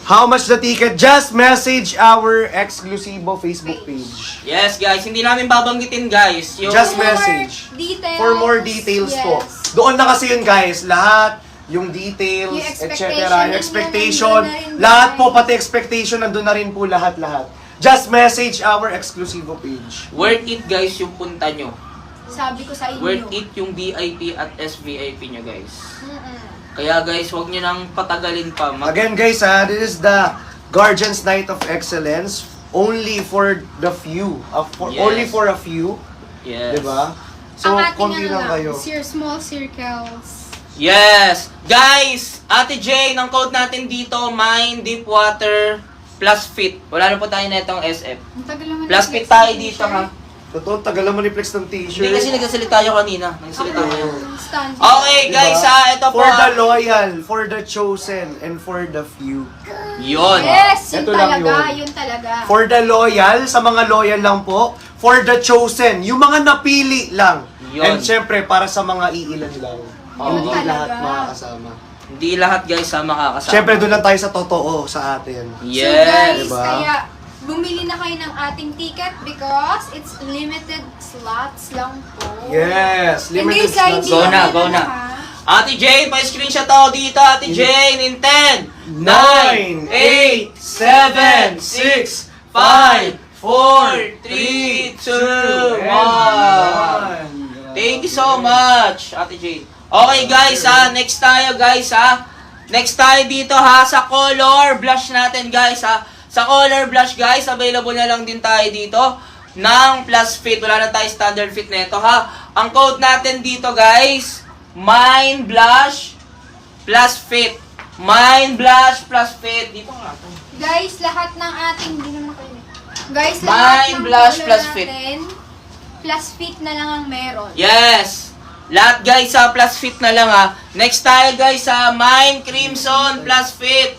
How much the ticket? Just message our exclusivo Facebook page. Yes guys, hindi namin babanggitin guys. Yung Just For more message. details. For more details po. Yes. Doon na kasi yun guys, lahat, yung details, Yung etc. expectation, Yung yun, expectation, nandun na rin, lahat guys. po, pati expectation, nandun na rin po lahat-lahat. Just message our exclusivo page. worth it guys yung punta nyo. Sabi ko sa inyo. Worth it yung VIP at SVIP nyo guys. Mm-mm. Kaya guys, huwag nyo nang patagalin pa. Again guys this is the Guardians Night of Excellence. Only for the few. Yes. Only for a few. Yes. Diba? So, ang ating konti ano lang kayo. small circles. Yes! Guys, Ate Jane, ang code natin dito, Mine Deep Water plus Fit. Wala na po tayo na itong SF. Ang tagal naman Plus ng fit tayo flexing dito t-shirt. ha. Totoo, tagal naman i-flex ng Hindi t-shirt. kasi nagsasalita tayo kanina. Nagsasalita tayo. Stand. Okay, guys, ito po. For the loyal, for the chosen, and for the few. Yun. Yes, yun Ito lang talaga, yun. yun talaga. For the loyal, sa mga loyal lang po. For the chosen, yung mga napili lang. Yun. And syempre, para sa mga iilan lang. Yun Hindi talaga. lahat makakasama. Hindi lahat, guys, makakasama. Syempre, doon lang tayo sa totoo sa atin. So Yes. guys, Diba? kaya bumili na kayo ng ating ticket because it's limited slots lang po. Yes, And limited guys, hindi slots. Go na, ano go na. ha? Ate Jane, pa-screenshot ako dito, Ate Jane, in 10, 9, 8, 7, 6, 5, 4, 3, 2, 1. Thank you so much, Ate Jane. Okay guys, next tayo guys, Next tayo dito sa color blush natin guys, Sa color blush guys, available na lang din tayo dito ng plus fit. Wala na tayo standard fit nito Ang code natin dito guys, Mind Blush plus fit. Mind Blush plus fit. Dito nga to. Guys, lahat ng ating, hindi naman kayo. Guys, Mind lahat ng Blush color plus fit. natin, plus fit na lang ang meron. Yes! Lahat guys plus fit na lang Next tayo guys Mind Crimson plus fit.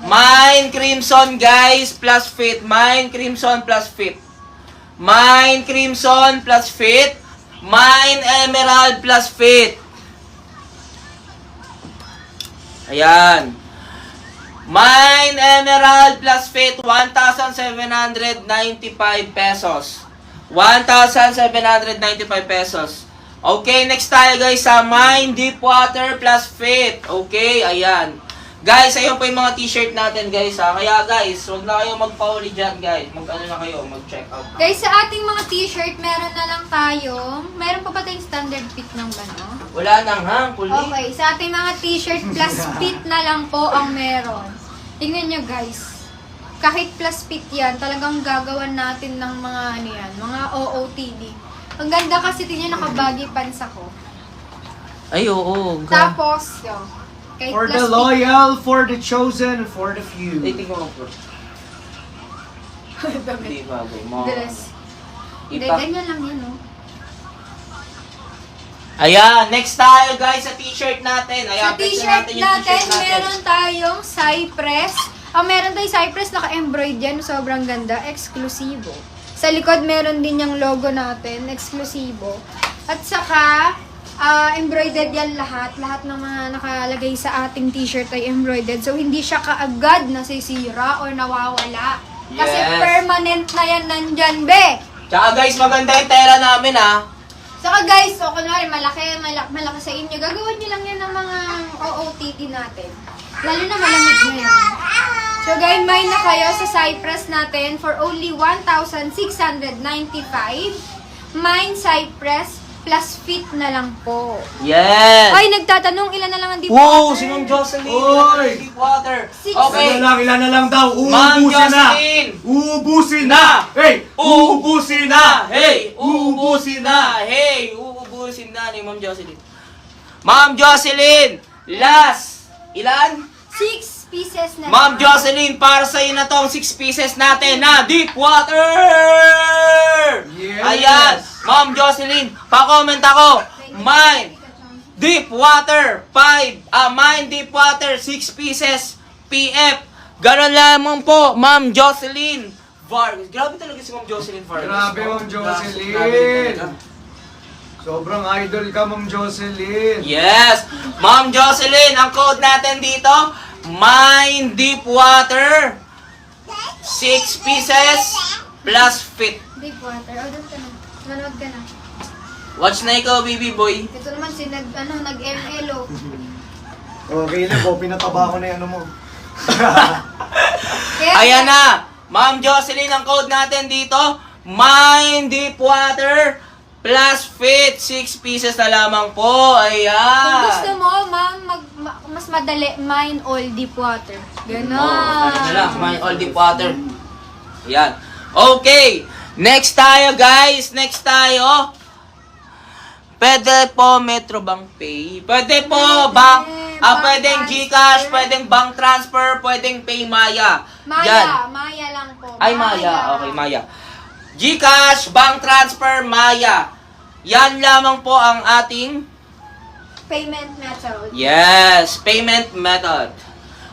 Mind Crimson guys plus fit. Mind Crimson plus fit. Mind Crimson plus fit. Mind Emerald plus fit. Ayan. Mind Emerald plus fit 1,795 pesos. 1,795 pesos. Okay, next tayo guys Mind Deep Water plus fit. Okay, ayan. Guys, ayun po yung mga t-shirt natin guys Kaya guys, huwag na kayo magpauli dyan guys. Mag-ano na kayo, mag-check out. Guys, sa ating mga t-shirt, meron na lang tayo. Meron pa ba tayong standard fit ng gano? Wala nang hang, puli. Okay, sa ating mga t-shirt, plus fit na lang po ang meron. Tingnan nyo guys. Kahit plus fit yan, talagang gagawan natin ng mga ano yan, mga OOTD. Ang ganda kasi tingnan naka-baggy pants ako. Ay, oo. Tapos, yo, kahit For plus the fit. loyal, for the chosen, and for the few. Ay, tingnan mo po. Hindi bagay mo. Dress. Hindi, Ipa- ganyan lang yan, no? Ayan, next tayo guys sa t-shirt natin. Ayan, Sa t-shirt flexen yung natin, t-shirt meron tayong Cypress. Meron tayong Cypress, naka-embroid yan. Sobrang ganda. Eksklusibo. Sa likod, meron din yung logo natin. Eksklusibo. At saka, embroidered yan lahat. Lahat ng mga nakalagay sa ating t-shirt ay embroidered. So, hindi siya kaagad nasisira o nawawala. Kasi Yes. permanent na yan nandyan, be! Tsaka guys, maganda yung tela namin Saka guys, so kunwari malaki sa inyo, gagawin nyo lang yan ng mga OOTD natin. Lalo na malamig ngayon. So guys, may na kayo sa Cypress natin for only 1,695. Mine Cypress plus fit na lang po. Yes! Ay, nagtatanong ilan na lang ang deep Wow, water? si Ma'am Jocelyn. Oy! Deep water. Six. Okay. Ilan na lang daw. Ma'am Uubusin na. Jocelyn. Uubusin na. Hey! Uubusin na. Hey! Uubusin na! Hey! Uubusin na ni Ma'am Jocelyn. Ma'am Jocelyn! Last! Ilan? 6 pieces na Ma'am lang. Jocelyn, para sa'yo na tong 6 pieces natin na deep water! Yes. Ayan! Ma'am Jocelyn, pa-comment ako. Mine Deep Water 5. Mine Deep Water 6 pieces PF. Ganon lamang po, Ma'am Jocelyn Vargas. Grabe talaga si Ma'am Jocelyn Vargas. Grabe, Ma'am Jocelyn. Grabe talaga. Sobrang idol ka, Ma'am Jocelyn. Yes! Ma'am Jocelyn, ang code natin dito, Mine Deep Water 6 pieces plus fit. Deep water. O, doon ka na. Manood ka na. Watch na ikaw, baby boy. Ito naman si nag-ML o. Okay na po, pinataba ko na yung ano mo. Kaya, Ayan na! Ma'am Jocelyn, ang code natin dito, Mine Deep Water plus fit 6 pieces na lamang po. Kung gusto Ayan! mo, ma'am, mas madali, mine all deep water. Ganon. Ano na lang, Mine All Deep Water. Ayan. Okay! Next tayo, guys! Next tayo! Pwede po Metro Bank Pay. Pwede po bank, bank pwedeng transfer. GCash, pwedeng bank transfer, pwedeng Pay Maya. Yan. Maya lang po. Ay, Maya. Okay, Maya. GCash, bank transfer, Maya. Yan lamang po ang ating Payment method. yes, payment method.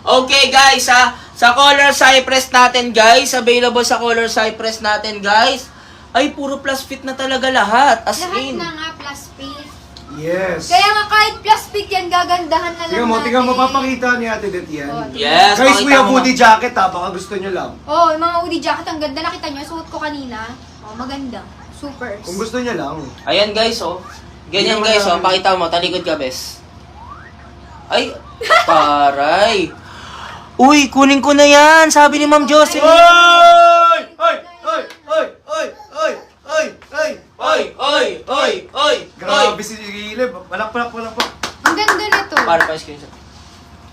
Okay guys, sa Color Cypress natin guys, available sa Color Cypress natin guys, ay puro plus fit na talaga lahat. As Lahat in. na nga plus fit. Yes. Kaya nga kahit plus fit yan, gagandahan na lang Tingnan mo, natin. tingnan mo, papakita ni Ate Det yan. Oh, Yes, Guys, we pakita have mo hoodie jacket ha, baka gusto nyo lang. Oh, yung mga hoodie jacket, ang ganda. Nakita nyo, suot ko kanina. Oh, maganda. Super. Kung gusto nyo lang. Ayan guys, oh. Ganyan Hindi guys, naman oh. Pakita mo, talikod ka, bes. Ay, paray. Uy, kunin ko na yan. Sabi ni Ma'am Jocelyn. Oy! Oy! Oy! Oy! Oy! Oy! Oy! Oy! Oy, oy, oy, oy. Grabe si Gilib. Palak. Ang ganda nito. Para pa screenshot.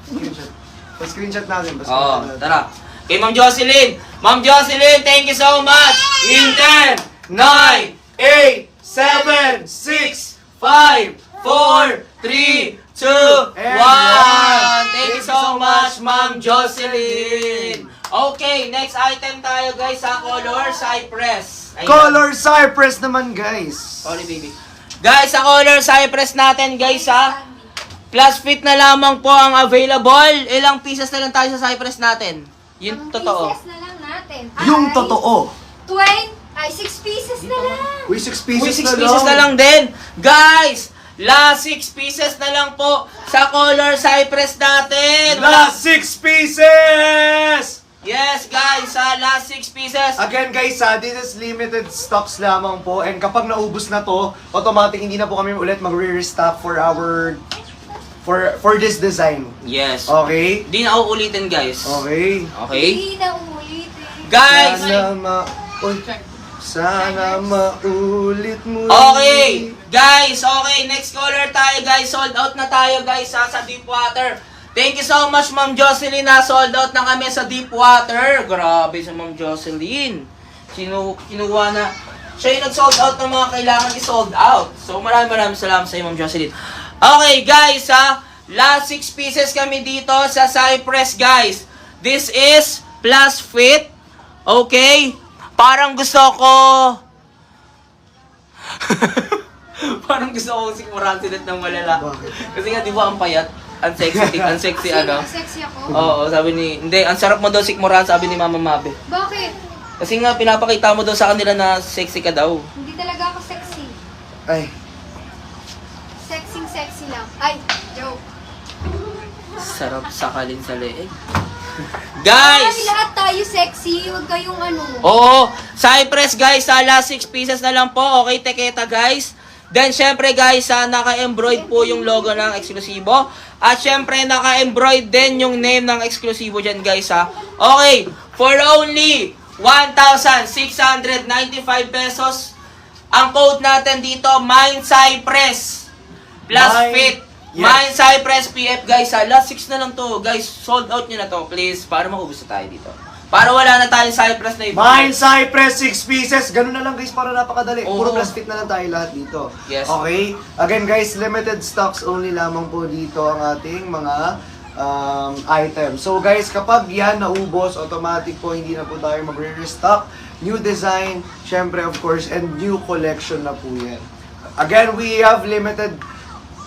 Screenshot. Pa-screenshot natin. Oh, tara. Kay Ma'am Jocelyn. Ma'am Jocelyn, thank you so much. In 10, 9, 8, 7, 6, 5, 4, 3, 2, 1. And Thank you so much, Ma'am Jocelyn. Okay, next item tayo guys sa Color Cypress. Ayan. Color Cypress naman, guys. Sorry, baby. Guys, sa Color Cypress natin guys plus fit na lamang po ang available. Ilang pieces na lang tayo sa Cypress natin? Yung Ang totoo. pieces na lang natin. Yung ay totoo. 6 pieces na lang. Uy, 6 Uy, pieces 6 pieces na lang din. Guys, last 6 pieces na lang po sa Color Cypress natin. Last 6 pieces! Yes, guys, last 6 pieces. Again guys, this is limited stocks lamang po, and kapag naubos na to, automatic hindi na po kami ulit magre-restock for our for this design. Yes. Okay? Di na uulitin, guys. Okay. Okay? Hindi na ulitin. Guys, Sana maulit mo. okay. Guys, okay. Next caller tayo, guys. Sold out na tayo, guys, sa Deepwater. Thank you so much, Ma'am Jocelyn, na sold out na kami sa Deepwater. Grabe sa Ma'am Jocelyn. Kinuha na. Siya yung nag-sold out ng mga kailangan i-sold out. So, maraming salamat sa iyo, Ma'am Jocelyn. Okay, guys, last 6 pieces kami dito sa Cypress, guys. This is plus fit. Okay? Parang gusto ko... Parang gusto ko sikmurahan sila ng malala. Bakit? Kasi nga, di ba, ang payat? Ang sexy, ang sexy, ano? Sexy ako. Oo, sabi ni... Hindi, ang sarap mo daw sikmurahan, sabi ni Mama Mabe. Bakit? Kasi nga, pinapakita mo daw sa kanila na sexy ka daw. Hindi talaga ako sexy. Ay, Sexy lang. Ay, joke. Sarap sakalin sa leeg. Guys! Ay, lahat tayo sexy. Huwag kayong ano. Oo, Cypress guys, last 6 pieces na lang po. Okay, teketa guys. Then syempre guys, naka-embroid po yung logo ng eksklusibo. At syempre naka-embroid din yung name ng eksklusibo dyan guys Okay, for only 1,695 pesos. Ang code natin dito, Mind Cypress. Plus Mind- fit. Yes. Mind Cypress PF guys last 6 na lang to. Guys, sold out nyo na to please. Para maubos na tayo dito. Para wala na tayong Cypress na iba. Mind Cypress 6 pieces. Ganun na lang guys, para napakadali. Oo. Puro plastic na lang tayo lahat dito. Yes. Okay? Again guys, limited stocks only lamang po dito ang ating mga items. So guys, kapag yan naubos, automatic po hindi na po tayo magre-restock. New design, syempre of course, and new collection na po yan. Again, we have limited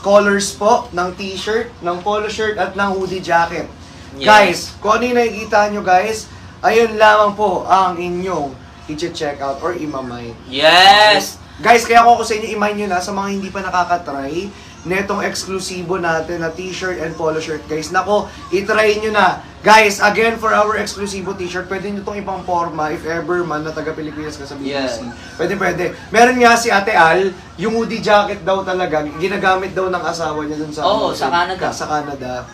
colors po ng t-shirt, ng polo shirt, at ng hoodie jacket. Yes. Guys, kung ano yung nakikita nyo guys, ayun lamang po ang inyong i-check out or imamay. Yes! Guys, kaya ko sa inyo i-mind nyo na sa mga hindi pa nakakatry netong eksklusibo natin na t-shirt and polo shirt. Guys, nako, itry nyo na. Guys, again, for our eksklusibo t-shirt, pwede nyo itong ipang forma if ever man na taga-Pilipinas ka sa BBC. Yeah. Pwede. Meron nga si Ate Al, yung hoodie jacket daw talaga, ginagamit daw ng asawa niya dun sa... Oo, sa Canada. Sa Canada.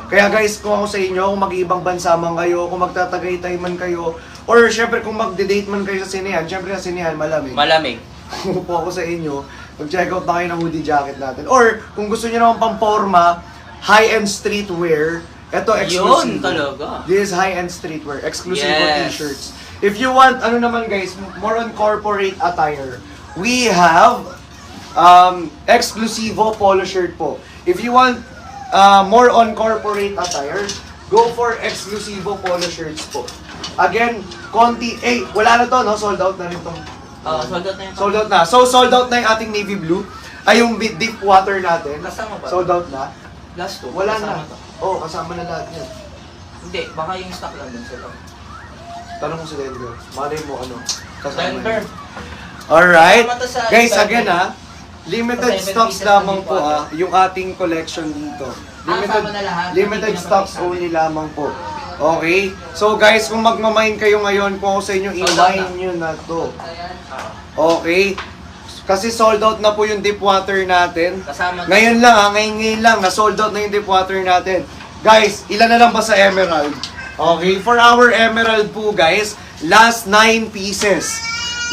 Kaya guys, kung ako sa inyo, kung mag-iibang bansa man kayo, kung magtatagaytay man kayo, or syempre kung magde-date man kayo sa sinehan, syempre sa sinehan, malamig. Malamig. Kung po ako sa inyo, mag-check out na kayo ng hoodie jacket natin. Or, kung gusto niyo naman pang forma, high-end streetwear, ito exclusive. Yun talaga. This is high-end streetwear, exclusive Yes. t-shirts. If you want, ano naman guys, more on corporate attire, we have exclusivo polo shirt po. If you want more on corporate attire, go for exclusivo polo shirts po. Again, konti, wala na to, no? Sold out na rin tong Sold out na yung Sold out na. So, sold out na yung ating navy blue. Ay, yung deep water natin. Kasama ba? Sold out na. Last two. Wala kasama na. to. Oo, kasama na lahat yan. Hindi, baka yung stock lang dun sa to. Tanong mo si Denver. Malay mo ano. Kasama Denver. yan. Alright. Kasama to sa Guys, iba, again limited Sa 7 stocks pieces lamang na po deep yung ating collection dito. kasama na lahat. Limited Hindi stocks pinapakita. only lamang po. Okay? So guys, kung magmamine kayo ngayon, kung ako sa inyo, Sold out i-mine nyo na to. Ayan. Okay? Kasi sold out na po yung deep water natin. Kasama to. Ngayon lang, na-sold out na yung deep water natin. Guys, ilan na lang ba sa emerald? Okay, for our emerald po guys, last 9 pieces.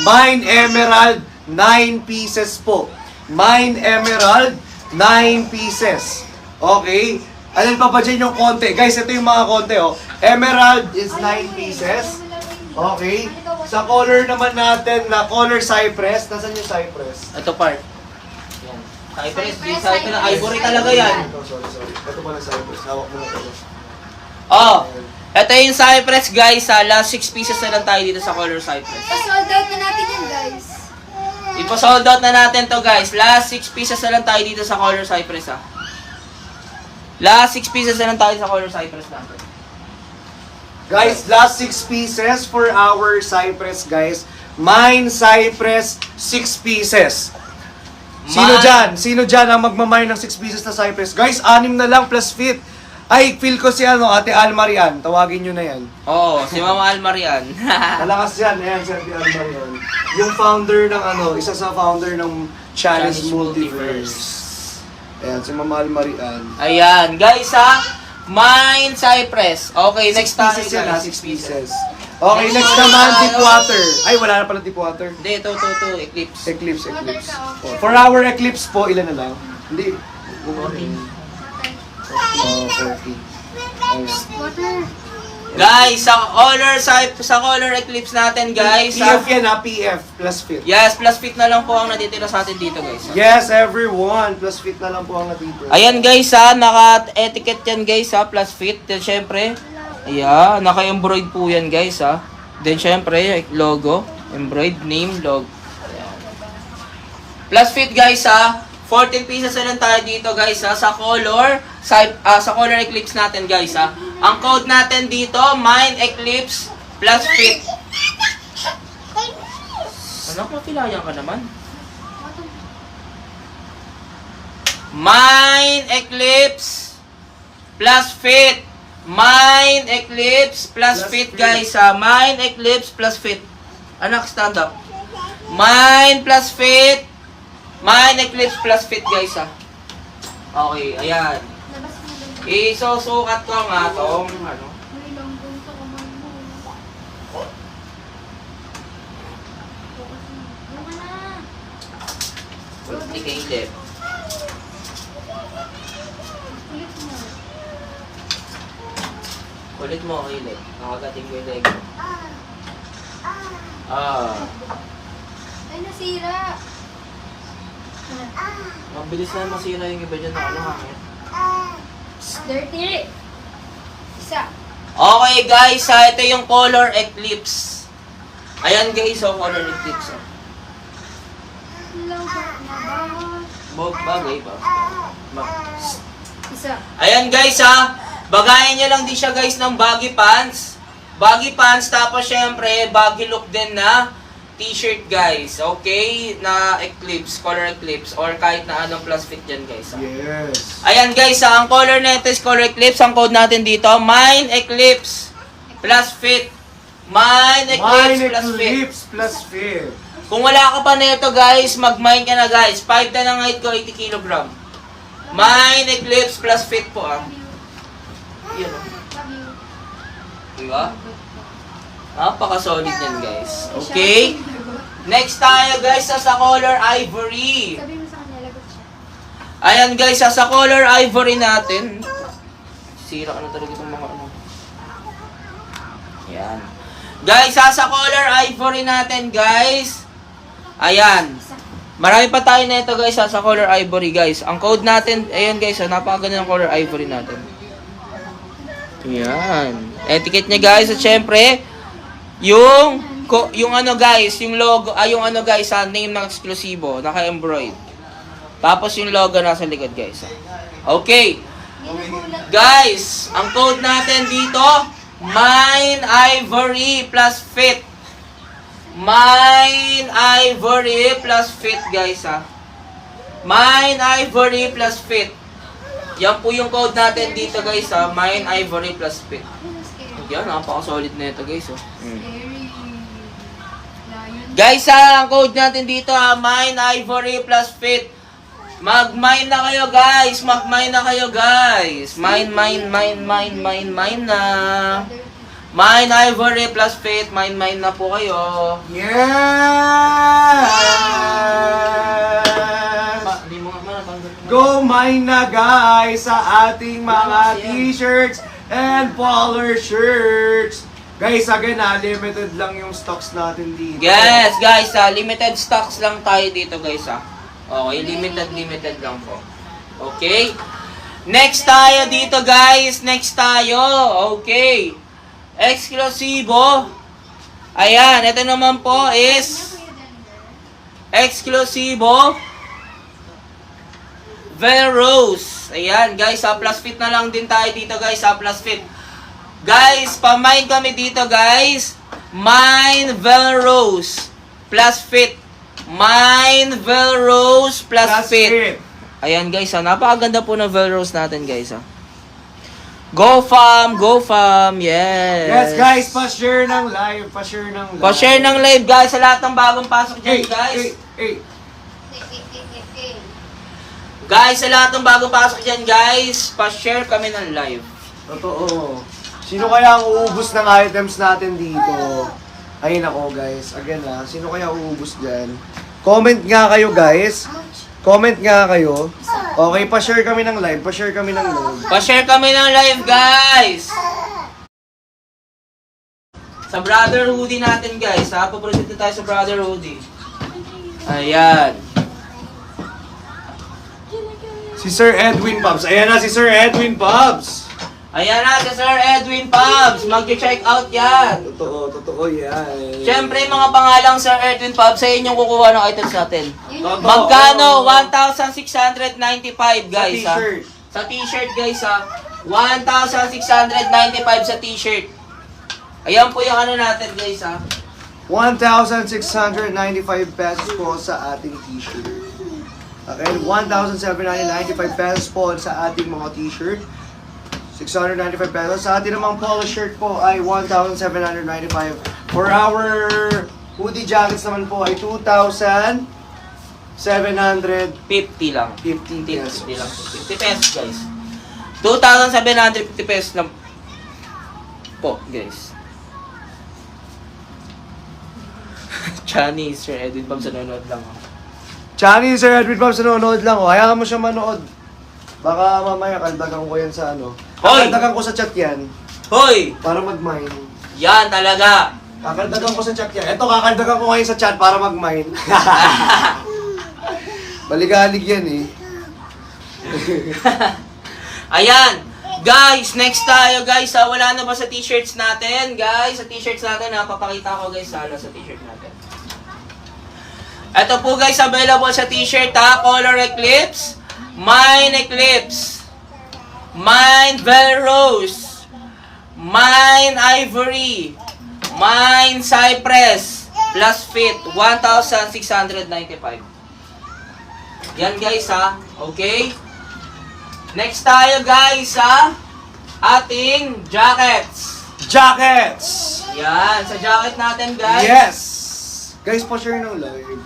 Mine emerald, 9 pieces po. Mine emerald, 9 pieces. Okay? Alin pa ba dyan yung konti? Guys, ito yung mga konti oh. Emerald is 9 pieces. Okay? Sa color naman natin na color cypress. Nasaan yung cypress? Ito part. Yan. Cypress, Cypress, Cypress, Cypress. ivory talaga yan. Oh, sorry. Ito pala cypress. Hawak mo na ito. Oh, ito yung Cypress guys. Last 6 pieces na lang tayo dito sa color Cypress. Pa-sold out na natin yan, guys. Ipa-sold out na natin to guys. Last 6 pieces na lang tayo dito sa color Cypress Last 6 pieces na lang tayo sa color Cypress natin. Guys, last 6 pieces for our cypress, guys. Mine cypress, 6 pieces. Sino dyan ang magmamine ng 6 pieces na cypress? Guys, 6 na lang plus fit. Ay, feel ko si Ate Almarian. Tawagin nyo na yan. Oo, si Mama Almarian. Malakas yan. Ayan, si Ate Almarian. Yung founder ng isa sa founder ng Chinese Multiverse. Ayan, si Mama Almarian. Ayan, guys Mine Cypress. Okay, next 6 tayo pieces yan, guys. 6 pieces. Okay, next naman, deep water. Ay, wala na pala deep water. Hindi, ito, Eclipse. Eclipse. Water ka, okay. Oh, for our eclipse po, ilan na lang? Hindi. Oh, 40. Ayan. Water. Guys, sa color Eclipse natin, guys. PF yan ha, PF, plus fit. Yes, plus fit na lang po ang natitira sa atin dito, guys. Yes, everyone, plus fit na lang po ang natitira. Ayan, guys, naka-etiquette yan, guys, plus fit. Then, syempre, ayan, naka-embroid po yan, guys, Then, syempre, logo, embroid, name, logo. Ayan. Plus fit, guys, 14 pieces na lang tayo dito, guys, sa color Eclipse natin, guys, Ang code natin dito, Mine Eclipse plus fit. Anak, mapilayan ka naman. Mine Eclipse plus fit. Mine Eclipse plus fit, guys, Mine Eclipse plus fit. Anak, stand up. Mine plus fit. Mine Eclipse plus fit, guys, Okay, ayan. Labas mo doon. Isusukat ko nga tong ano. May langgong sa kamay mo. Ano ka na? Hindi kay Lep. Ulit mo. Kulit mo, kay Lep. Nakagating ko yung leg mo. Ay, nasira. Mabilis na masira yung iba dyan na ano hangin. Dirty. Isa. Okay guys, ito yung color Eclipse. Ayan guys, color Eclipse. Lawak na ba? Bagay ba? Isa. Ayan guys bagayan nyo lang din siya guys ng baggy pants. Baggy pants, tapos syempre baggy look din na t-shirt guys. Okay? Na Eclipse, color Eclipse, or kahit na anong plus fit dyan guys. Yes. Ayan guys, ang color nito is color Eclipse. Ang code natin dito, Mine Eclipse plus fit. Mine Eclipse Mine plus fit. eclipse plus fit. Kung wala ka pa nito guys, mag-mine ka na guys. 5 na ng height ko, 80 kg. Mine Eclipse plus fit po Yun Love you. Diba? Napaka-solid yan guys. Okay? Next tayo guys sa color Ivory. Sabi mo sa kanya, lagot siya. Ayan guys, sa color Ivory natin. Sira ka na talaga itong mga ano. Ayan. Guys, sa color Ivory natin guys. Ayan. Marami pa tayo na ito guys sa color Ivory guys. Ang code natin, ayan guys, napakaganda ng color Ivory natin. Ayan. Etiquette niya guys, at syempre, yung yung ano guys, yung logo, yung ano guys, name ng eksklusibo, naka-embroid. Tapos yung logo nasa likod guys. Okay. Guys, ang code natin dito, Mine Ivory plus Fit. Mine Ivory plus Fit guys Mine Ivory plus Fit. Yan po yung code natin dito guys Mine Ivory plus Fit. Yan, napaka-solid na ito guys Guys ang code natin dito Mine Ivory plus Fit. Mag-mine na kayo guys, mag-mine na kayo guys. Mine na. Mine Ivory plus Fit, mine na po kayo. Yeah! Go mine na guys sa ating mga t-shirts and polar shirts. Guys, again limited lang yung stocks natin dito. Yes, guys, limited stocks lang tayo dito guys Okay, limited lang po. Okay. Next tayo dito guys, next tayo. Okay. Eksklusibo. Ayan, ito naman po is eksklusibo Velrose. Ayan guys, plus fit na lang din tayo dito guys, plus fit. Guys, pamine kami dito guys. Mine Velrose plus fit. Mine Velrose plus fit. Ayan guys, napakaganda po ng Velrose natin guys Go fam, yes. Yes guys, pa-share ng live, Pa-share ng live guys sa lahat ng bagong pasok dyan guys. Guys, sa lahat ng bagong pasok dyan guys, pa-share kami ng live. Totoo. Sino kaya ang uubos ng items natin dito? Ay nako guys, again sino kaya uubos dyan? Comment nga kayo guys. Comment nga kayo. Okay, pa-share kami ng live. Pa-share kami ng live, guys. Sa Brother Hoodie natin, guys. Paproduce na tayo sa Brother Hoodie. Ayan. Si Sir Edwin Pops. Ayan na si Sir Edwin Pops. Ayan na si Sir Edwin Pops. Mag-check out yan. Totoo yan. Siyempre, mga pangalang Sir Edwin Pops, sa inyong kukuha ng items natin. Totoo. Magkano? 1,695 guys Sa t-shirt. Sa t-shirt guys 1,695 sa t-shirt. Ayan po yung ano natin guys 1,695 pesos po sa ating t-shirt. Okay, 1,795 pesos po sa ating mga t-shirt. 695 pesos. Sa ating namang polo shirt po ay 1,795. For our hoodie jackets naman po ay 2,750 50 lang. 50 pesos. 50 lang. 50 pesos guys. 2,750 pesos lang po guys. Chani, Sir Edwin Pops, nanonood lang Chani, Sir Edwin Pops, nanonood lang. Hayaan mo siya manood. Baka mamaya kaldagan ko yan sa ano. Hoy! Kaldagan ko sa chat yan. Hoy! Para mag-mine. Yan talaga. Kakaldagan ko sa chat yan. Ito, kakaldagan ko ngayon sa chat para mag-mine. Baligalig yan eh. Ayan. Guys, next tayo guys. Wala na ba sa t-shirts natin? Guys, sa t-shirts natin, papakita ko guys sa t-shirt natin. Ito po guys, available sa t-shirt Color Eclipse, Mine Eclipse, Mine Velrose, Mine Ivory, Mine Cypress, plus fit, 1,695. Yan guys okay? Next tayo guys ating jackets. Jackets! Yan, sa jacket natin guys. Yes! Guys, pa-share ng live.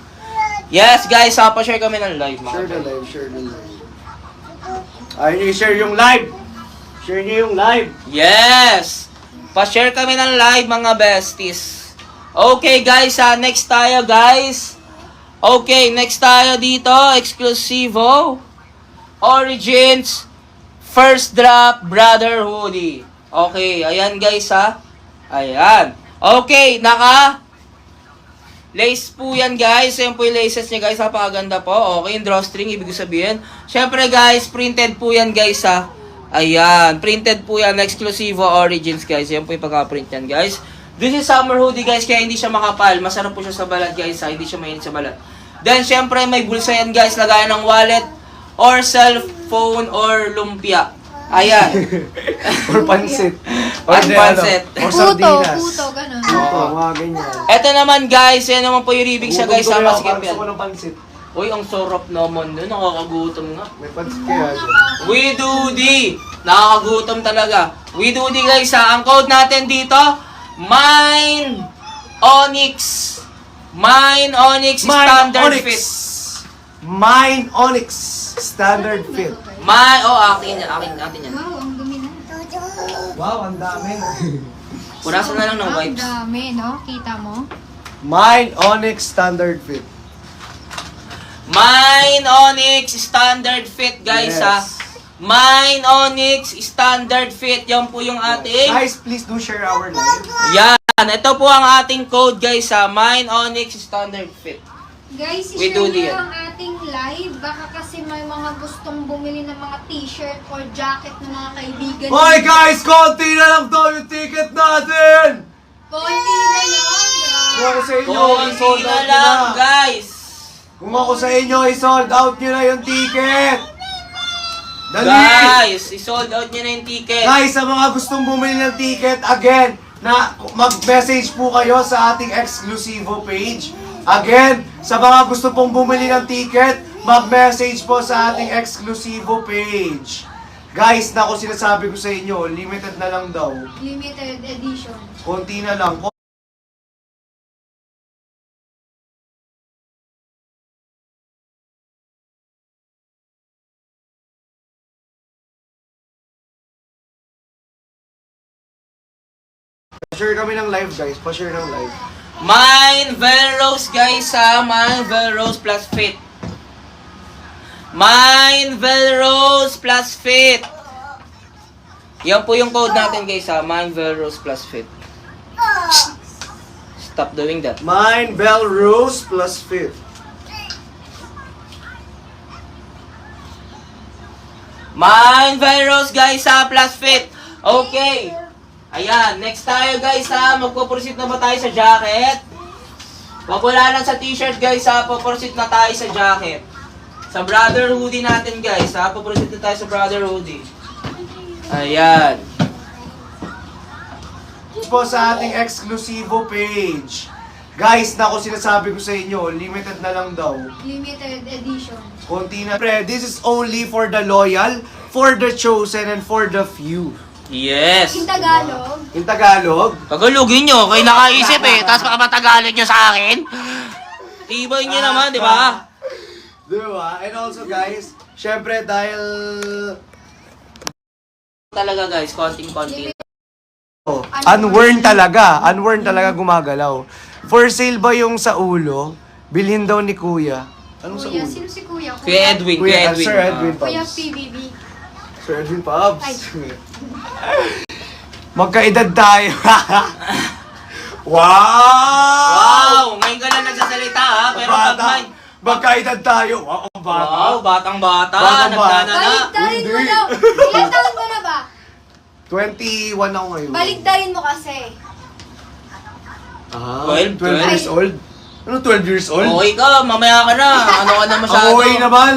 Yes guys, pa-share kami ng live mga Share the friend. live, share the live. Ay, share yung live. Share niyo yung live. Yes! Pa-share kami ng live mga besties. Okay guys, next tayo guys. Okay, next tayo dito, Exclusivo Origins First Drop Brother Hoodie. Okay, ayan guys Ayan. Okay, lace po yan guys. Ayan po yung laces niya guys. Napakaganda po. Okay, yung drawstring, ibig sabihin. Syempre guys, printed po yan guys Ayan, printed po yan. Exclusivo Origins guys. Ayan po yung pagka-print yan guys. This is summer hoodie guys, kaya hindi siya makapal. Masarap po siya sa balat guys, hindi siya mainit sa balat. Then syempre may bulsa yan guys, lagayan ng wallet or cellphone or lumpia. Ayan. Or pansit. Or pansit. Or Puto, sardinas. puto, ganun. Oo, mga ganyan. Ito naman guys, yan naman po yung ribig siya guys sa masikip Gusto ko yan. ng pansit. Uy, ang sarap naman nun, nakakagutom nga. May pansit kaya dyan. We do D. Nakakagutom talaga. We do D guys ha. Ang code natin dito, Mine Onyx. Mine Onyx Standard Fit. Mine Onyx Standard Fit. Akin yan. Wow, ang dumi na. Wow, ang dami. Punasan na lang ng Ang wipes. dami, no? Kita mo? Mine Onyx Standard Fit. Mine Onyx Standard Fit guys Yes. ha. Mine Onyx Standard Fit. Yan po yung ating. Guys, please do share our live. Yan. Ito po ang ating code guys ha. Mine Onyx Standard Fit. Guys, We i-share do nyo yan. ang ating live. Baka kasi may mga gustong bumili ng mga t-shirt or jacket ng mga kaibigan. Hoy guys, konti na lang daw yung ticket natin! Konti na lang, Kung ako sa inyo, Konti i-sold na out nyo lang na. guys. Kung ako sa inyo, i-sold out nyo na yung ticket! Dali! Guys, i-sold out nyo na yung ticket. Guys, sa mga gustong bumili ng ticket, again, na mag-message po kayo sa ating exclusivo page. Again, sa mga gusto pong bumili ng ticket, mag-message po sa ating exclusivo page. Guys, na kung sinasabi ko sa inyo, limited na lang daw. Limited edition. Konti na lang. Pa-share kami ng live, guys. Pa-share ng live. Mine Velrose guys ha. Mine Velrose plus fit. Mine Velrose plus fit. Yan po yung code natin guys ha. Mine Velrose plus fit. Stop doing that. Mine Bell Rose plus fit. Mine Velrose guys ha. Plus fit. Okay. Ayan. Next tayo guys ha. Magpo-proceed na ba tayo sa jacket? Wag wala lang sa t-shirt guys ha. Po-proceed na tayo sa jacket. Sa brother hoodie natin guys ha. Po-proceed na tayo sa brother hoodie. Ayan. Po sa ating exclusivo page. Guys, na kung sinasabi ko sa inyo, limited na lang daw. Limited edition. Konti na. Pre, this is only for the loyal, for the chosen, and for the few. Yes. In Tagalog, In Tagalog, Tagalogin nyo. Kayo nakaisip eh. Tapos makapatagalog nyo sa akin. Tibay nyo naman, di ba? di ba? And also guys, syempre dahil Talaga guys, konting-konti. unworn talaga gumagalaw. For sale ba yung sa ulo? Bilhin daw ni Kuya. Anong sa Kuya, ulo? sino si Kuya? Kuya Edwin, Kuya Edwin. Sir Edwin Kuya Pabs. PBB. Sir Edwin Pabs. Ay. Magkaedad tayo. Wow! Wow! Ngayon ka lang nagsasalita ha. Pero pag may... Magkaedad tayo. Wow, ang bata. Wow, batang-bata. Batang-bata. Nagdana na. Baligtarin mo Hindi. daw. Ilan taon mo na ba? 21 ako ngayon. Baligtarin mo kasi. Ah, 12 12 years old? Ano 12 years old? Okay ka, mamaya ka na. Ano ka na masyado? Ang okay naman.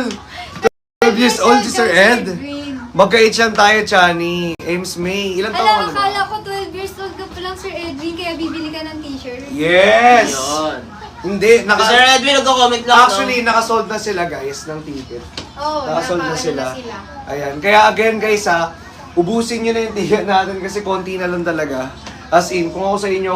12 years old si Sir Ed. Edwin. Magka-age lang tayo, Chani. Ames May. Ilan taon ka Alam, na ba? akala ko 12 years old ka pa lang, Sir Edwin, kaya bibili ka ng t-shirt. Yes! Yun. Hindi, Sir Edwin, nagko-comment lang. Actually, nakasold na sila guys ng ticket. Oo, Nakasold na naka- sila. ano na sila. Ayan. Kaya again guys ha, ubusin nyo na yung ticket natin kasi konti na lang talaga. As in, kung ako sa inyo,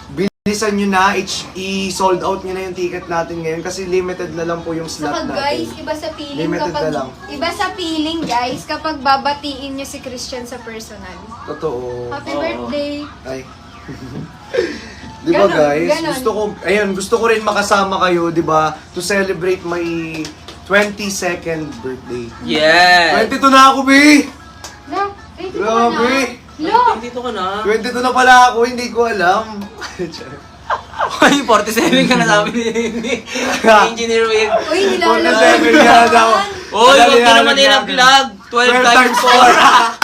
bilisan nyo na, i-sold out nyo na yung ticket natin ngayon kasi limited na lang po yung slot Saka natin. guys, iba sa feeling Limited kapag na lang. iba sa feeling guys kapag babatiin niyo si Christian sa personal. Totoo. Happy Oo. birthday. Ay. Di ba Ganon, guys? ganon. Gusto ko rin makasama kayo, di ba? To celebrate my 22nd birthday. Yes. 22 na ako, B! Lo, 22 ka na. Grabe. Lo, Dito ka na. 22 na pala ako, hindi ko alam. Ay, 47 ka na sabi ni Engineer Will. uy, nilalaro. 47 yan daw. Uy, huwag ka naman din ang vlog. 12 times 4.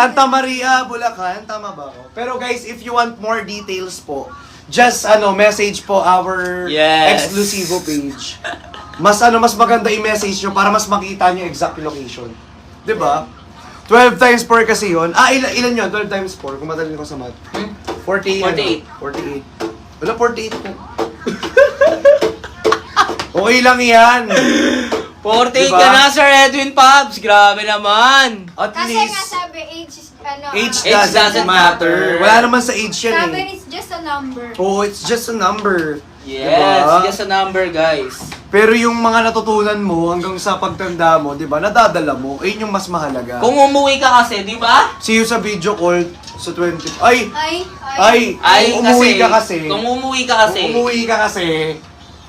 Santa Maria, Bulacan. Tama ba ako? Pero guys, if you want more details po, just message po our Yes. exclusive page. Mas maganda i-message nyo para mas makita nyo exact location. 'Di ba? 12 times 4 kasi yun. Ilan yun? 12 times 4. Kung madalin ko sa math. 48. 48. Wala, 48 po. Okay lang yan. 48 Diba? ka na, Sir Edwin Pabs. Grabe naman. At Kasi nga least, sabi, age is, age Age doesn't doesn't matter. matter. Wala naman sa age yan sabi, eh. it's just a number. Oh, it's just a number. Yes, Diba? just a number, guys. Pero yung mga natutunan mo hanggang sa pagtanda mo, di ba, nadadala mo, ayun yung mas mahalaga. Kung umuwi ka kasi, di ba? See you sa video call sa 20. Ay! Ay, kung umuwi ka kasi. Kung umuwi ka kasi. Kung umuwi ka kasi.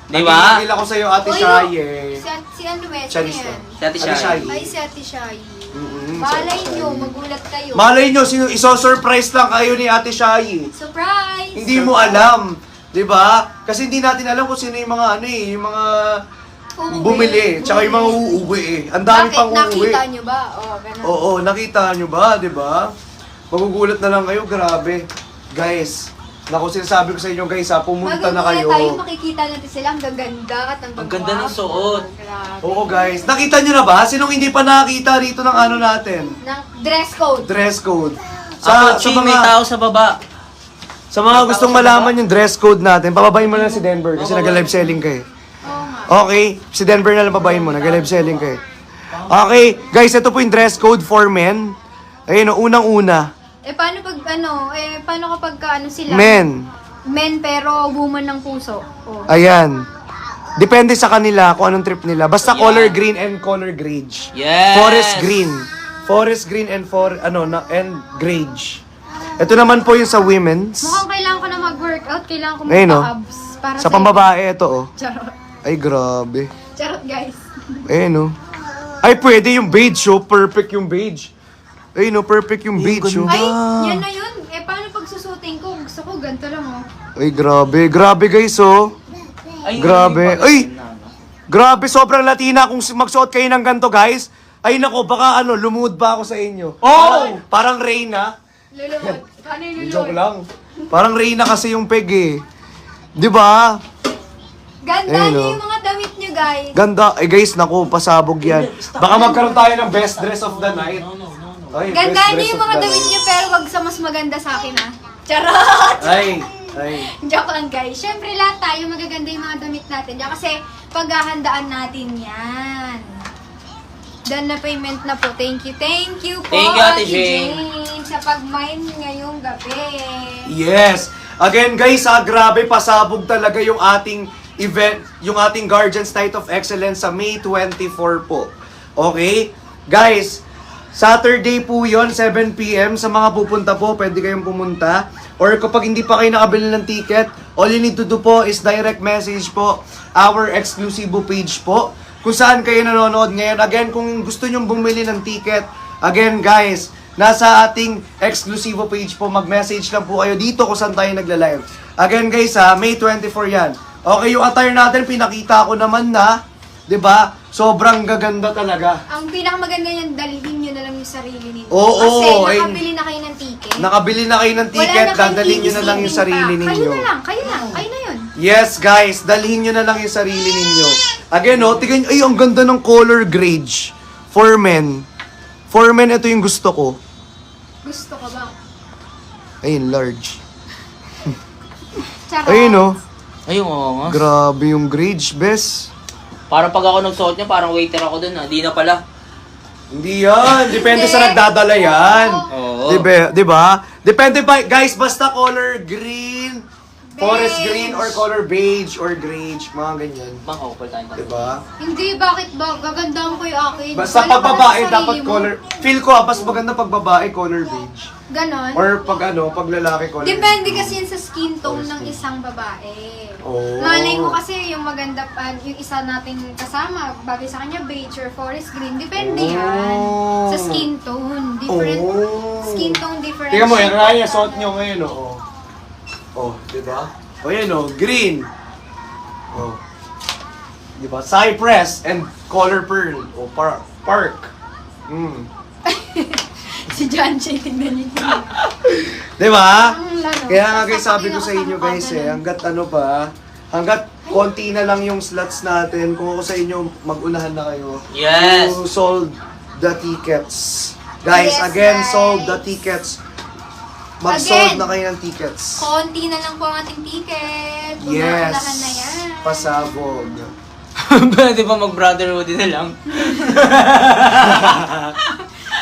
Di ba? Nagigil ako sa'yo, Ate Oy, Shai eh. Si ano ba? Sino Chinese yan? Si Ate Shai. Ay, si Ate Shai. Mm-mm, Malay si Ate nyo, Shai. magulat kayo. Malay nyo, iso-surprise lang kayo ni Ate Shai. Surprise! Hindi mo alam. 'Di ba? Kasi hindi natin alam kung sino yung mga yung mga Uuwi. bumili, tsaka yung mga uuwi eh. Ang dami Bakit? pang uuwi. Nakita nyo ba? Oh, ganun. Oo, nakita nyo ba, 'di ba? Magugulat na lang kayo, grabe. Guys, naku, sinasabi ko sa inyo guys, pumunta na kayo. tayo, makikita natin sila. Ang gaganda at ang Ang ganda ng suot. Grabe. Oo guys, nakita nyo na ba? Sinong hindi pa nakakita rito ng ano natin? Ng dress code. Dress code. Ako, Chi, may tao sa baba. Sa mga gustong malaman yung dress code natin, pababayin mo na si Denver kasi nag-live selling ka eh. Oo nga. Okay, si Denver na lang babayin mo, nag-live selling ka eh. Okay, guys, ito po yung dress code for men. Ayun, unang-una. Paano pag paano kapag sila? Men. Men pero woman ng puso. Oh. Ayan. Depende sa kanila kung anong trip nila. Basta color green and color grage. Yes. Forest green. Forest green and and grage. Ito naman po yung sa women's. Mukhang kailangan ko na mag-workout. Kailangan ko Ayun, oh. magpa-abs. Para Sa pambabae, ito oh. Charot. Ay, grabe. Charot, guys. Ayun oh. Ay, pwede yung beige oh. Perfect yung beige. Ayun oh, perfect yung beige oh. Ay, yan na yun. Paano pag susuting ko? Gusto ko ganito lang, oh. Ay, grabe. Grabe guys oh. Ay, Grabe. yung Ay! pagkain na, no? Grabe, sobrang Latina. Kung magsuot kayo ng ganito, guys. Ay, nako, baka lumuhod ba ako sa inyo? Oh! Parang Reyna. Lulod. Paano yung lulod? Joke lang. Parang Reyna kasi yung peg eh. Di ba? Ganda Ayun, niyo oh. yung mga damit niyo, guys. Ganda. Eh guys, naku, pasabog yan. Baka magkaroon tayo ng best dress of the night. Ay, Ganda best niyo dress yung of mga the damit night. niyo, pero wag sa mas maganda sa akin, ha? Charot! Ay. Joke lang, guys. Siyempre, lahat tayo magaganda yung mga damit natin. Diyan kasi paghahandaan natin yan. Done na payment na po. Thank you po, Thank you, Ate Jane. sa pag-mine ngayong gabi. Yes. Again guys, grabe pasabog talaga yung ating event, yung ating Guardians Night of Excellence sa May 24 po. Okay? Guys, Saturday po yon 7 p.m. Sa mga pupunta po, pwede kayong pumunta. Or kapag hindi pa kayo nakabili ng ticket, all you need to do po is direct message po our exclusive page po. Kung saan kayo nanonood ngayon. Again, kung gusto nyong bumili ng ticket, again guys, nasa ating exclusive page po, mag-message lang po kayo dito kung saan tayo nagla-live. Again guys May 24 yan. Okay, yung attire natin, pinakita ko naman na, 'di ba? Sobrang gaganda talaga. Ang pinakamaganda niyan, dalhin nyo na lang yung sarili ninyo. Oo, Kasi ay- nakabili na kayo ng ticket. Nakabili na kayo ng ticket, dadalhin nyo na lang yung sarili Kayo ninyo. na lang, kayo na yun. Yes guys, dalhin nyo na lang yung sarili ninyo. Again, tingnan nyo, ay, ang ganda ng color grade. For men. For men, ito yung gusto ko. Gusto ko ba? Ayun, large. Charot. Ayun Ayun, oo nga. grabe yung grade, bes. Parang pag ako nagsuot niya, parang waiter ako dun, ha? Di na pala. Hindi yan, depende Hindi. sa nagdadala yan. Oo. Diba? Depende pa, guys, basta color green, forest Beige. green, or color beige, or grage, mga ganyan. Bang opal tayo. Diba? Hindi, bakit ba? Gagandaan ko yung akin. Basta Wala pag ka na babae, sa dapat sarili mo. color, feel ko mas maganda pag babae, color beige. Ganon. Or pag pag lalaki, color Depende green. kasi yan sa skin tone ng isang babae. Oh. Malay mo kasi yung maganda pa, yung isa nating kasama, bagay sa kanya beige or forest green, depende yan. Sa skin tone, different. Oh. Skin tone different. Tingnan mo, yung Raya, suot nyo ngayon, diba? O, yan, green. Oh. Diba? Cypress and color pearl. O, park. Si Janche, tingnan niyo. Di ba? Ang lano. Kaya nga guys, Tapos sabi ko ako sa inyo guys ganun. hanggat konti na lang yung slots natin, kung ako sa inyo, mag-unahan na kayo. Yes. You sold the tickets. Guys, Yes, again, guys. sold the tickets. Mag-sold Again. na kayo ng tickets. Konti na lang po ang ating ticket. Yes. Unahan na yan. Pasabog. Pwede ba mag-brotherhood na lang?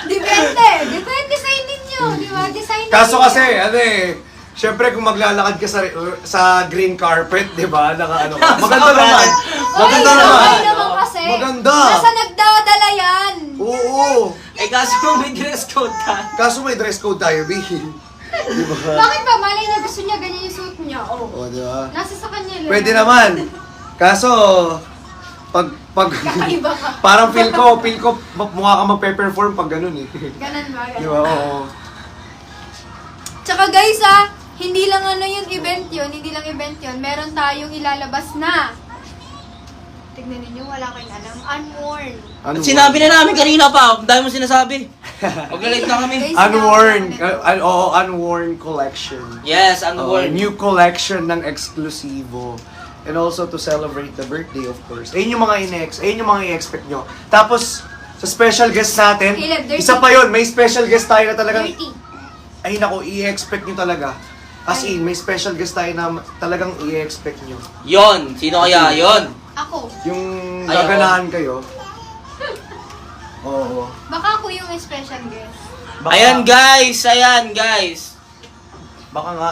Depende. Depende sa inyo. Di ba? Design Kaso ninyo. kasi, syempre kung maglalakad ka sa green carpet, di ba? Naka ano ka. Maganda naman. Maganda Oy, naman. okay naman kasi. Maganda. Nasa nagdadala yan. Oo. Kaso may dress code ka. Kaso may dress code tayo, B. Di ba? Bakit ba? Malay na gusto niya ganyan yung suit niya. Oh. Oo, di ba? Nasa sa kanya lang. Pwede naman. Kaso, pag Kakaiba ka. parang feel ko mukha ka magpe-perform pag ganun eh. Ganun ba? Di ba? Oo. Tsaka guys hindi lang yung event yun, hindi lang event yun. Meron tayong ilalabas na. Tignan ninyo, wala kayong alam. Unworn. Ano Sinabi na namin kanina pa. Dahil mo sinasabi. Mag-live na kami. Guys, Unworn. sinabi Oo, unworn collection. Yes, Unworn. unworn. New collection ng Exclusivo. And also to celebrate the birthday, of course. Ayun yung mga i-expect nyo. Tapos, sa special guest natin, Caleb, dirty. isa pa yun, may special guest tayo na talagang, Dirty. ay nako, i-expect nyo talaga. As in, may special guest tayo na talagang i-expect nyo. Yon. Sino kaya yon? Ako. Yung Ay, gaganahan kayo. Oo. Baka ako yung special guest. Baka- Ayan guys. Baka nga,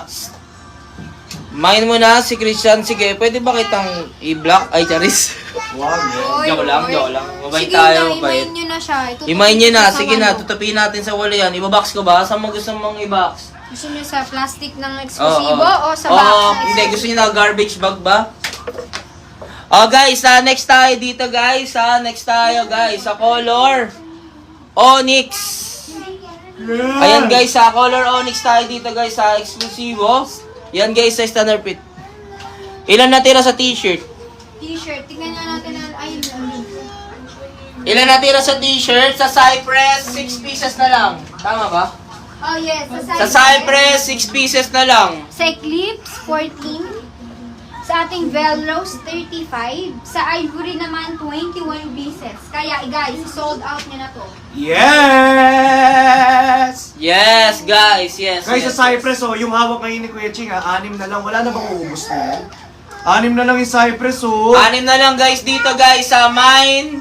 Main mo na si Christian. Sige, pwede ba kitang i-block? Ay, Charis. wag eh. Joke lang. Mabait Sige tayo, na, mabait. imayin nyo na siya. Imayin nyo na. Sige na, tutupin. tutupin natin sa wala yan. Ibabox ko ba? Saan mo gusto mong i-box? Gusto nyo sa plastic ng eksklusibo o sa Oo, box? hindi. Gusto nyo na garbage bag ba? Guys, next tayo dito guys. Next tayo guys. Sa color Onyx. Ayan guys, sa color Onyx tayo dito guys. Sa eksklusibo. Yan guys, sa standard fit. Ilan natira sa t-shirt? T-shirt. Tingnan nga natin na. Ayun lang. Ilan natira sa t-shirt? Sa Cypress, 6 pieces na lang. Tama ba? Oh yes. Sa Cypress, 6 pieces na lang. Sa Eclipse, 14. Sa ating Velros, 35. Sa Ivory naman, 21 pieces. Kaya guys, sold out nyo na to. Yes! Yes, guys. Yes. Guys, yes, sa Cypress, yung hawak ngayon ni Kuya Ching, 6 na lang. Wala na bang uubos na yan? 6 na lang yung Cypress, Anim na lang guys dito guys sa mine.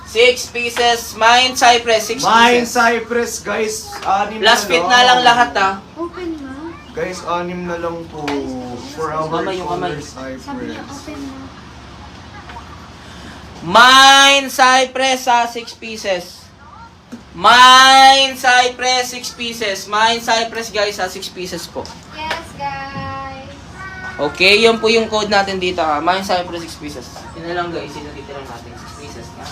6 pieces. Mine Cypress, 6 Mine pieces. Cypress, guys. 6 Last fit na lang lahat Open na. Guys, 6 na lang po. For our Kamay, yung kamay. color Sabi niya, Cypress. open na. Mine Cypress 6 pieces. Mine Cypress 6 pieces. Mine Cypress guys 6 pieces po. Yes, guys. Okay, yun po yung code natin dito Mine Cypress 6 pieces. Yun na lang guys, yun na titira natin 6 pieces na.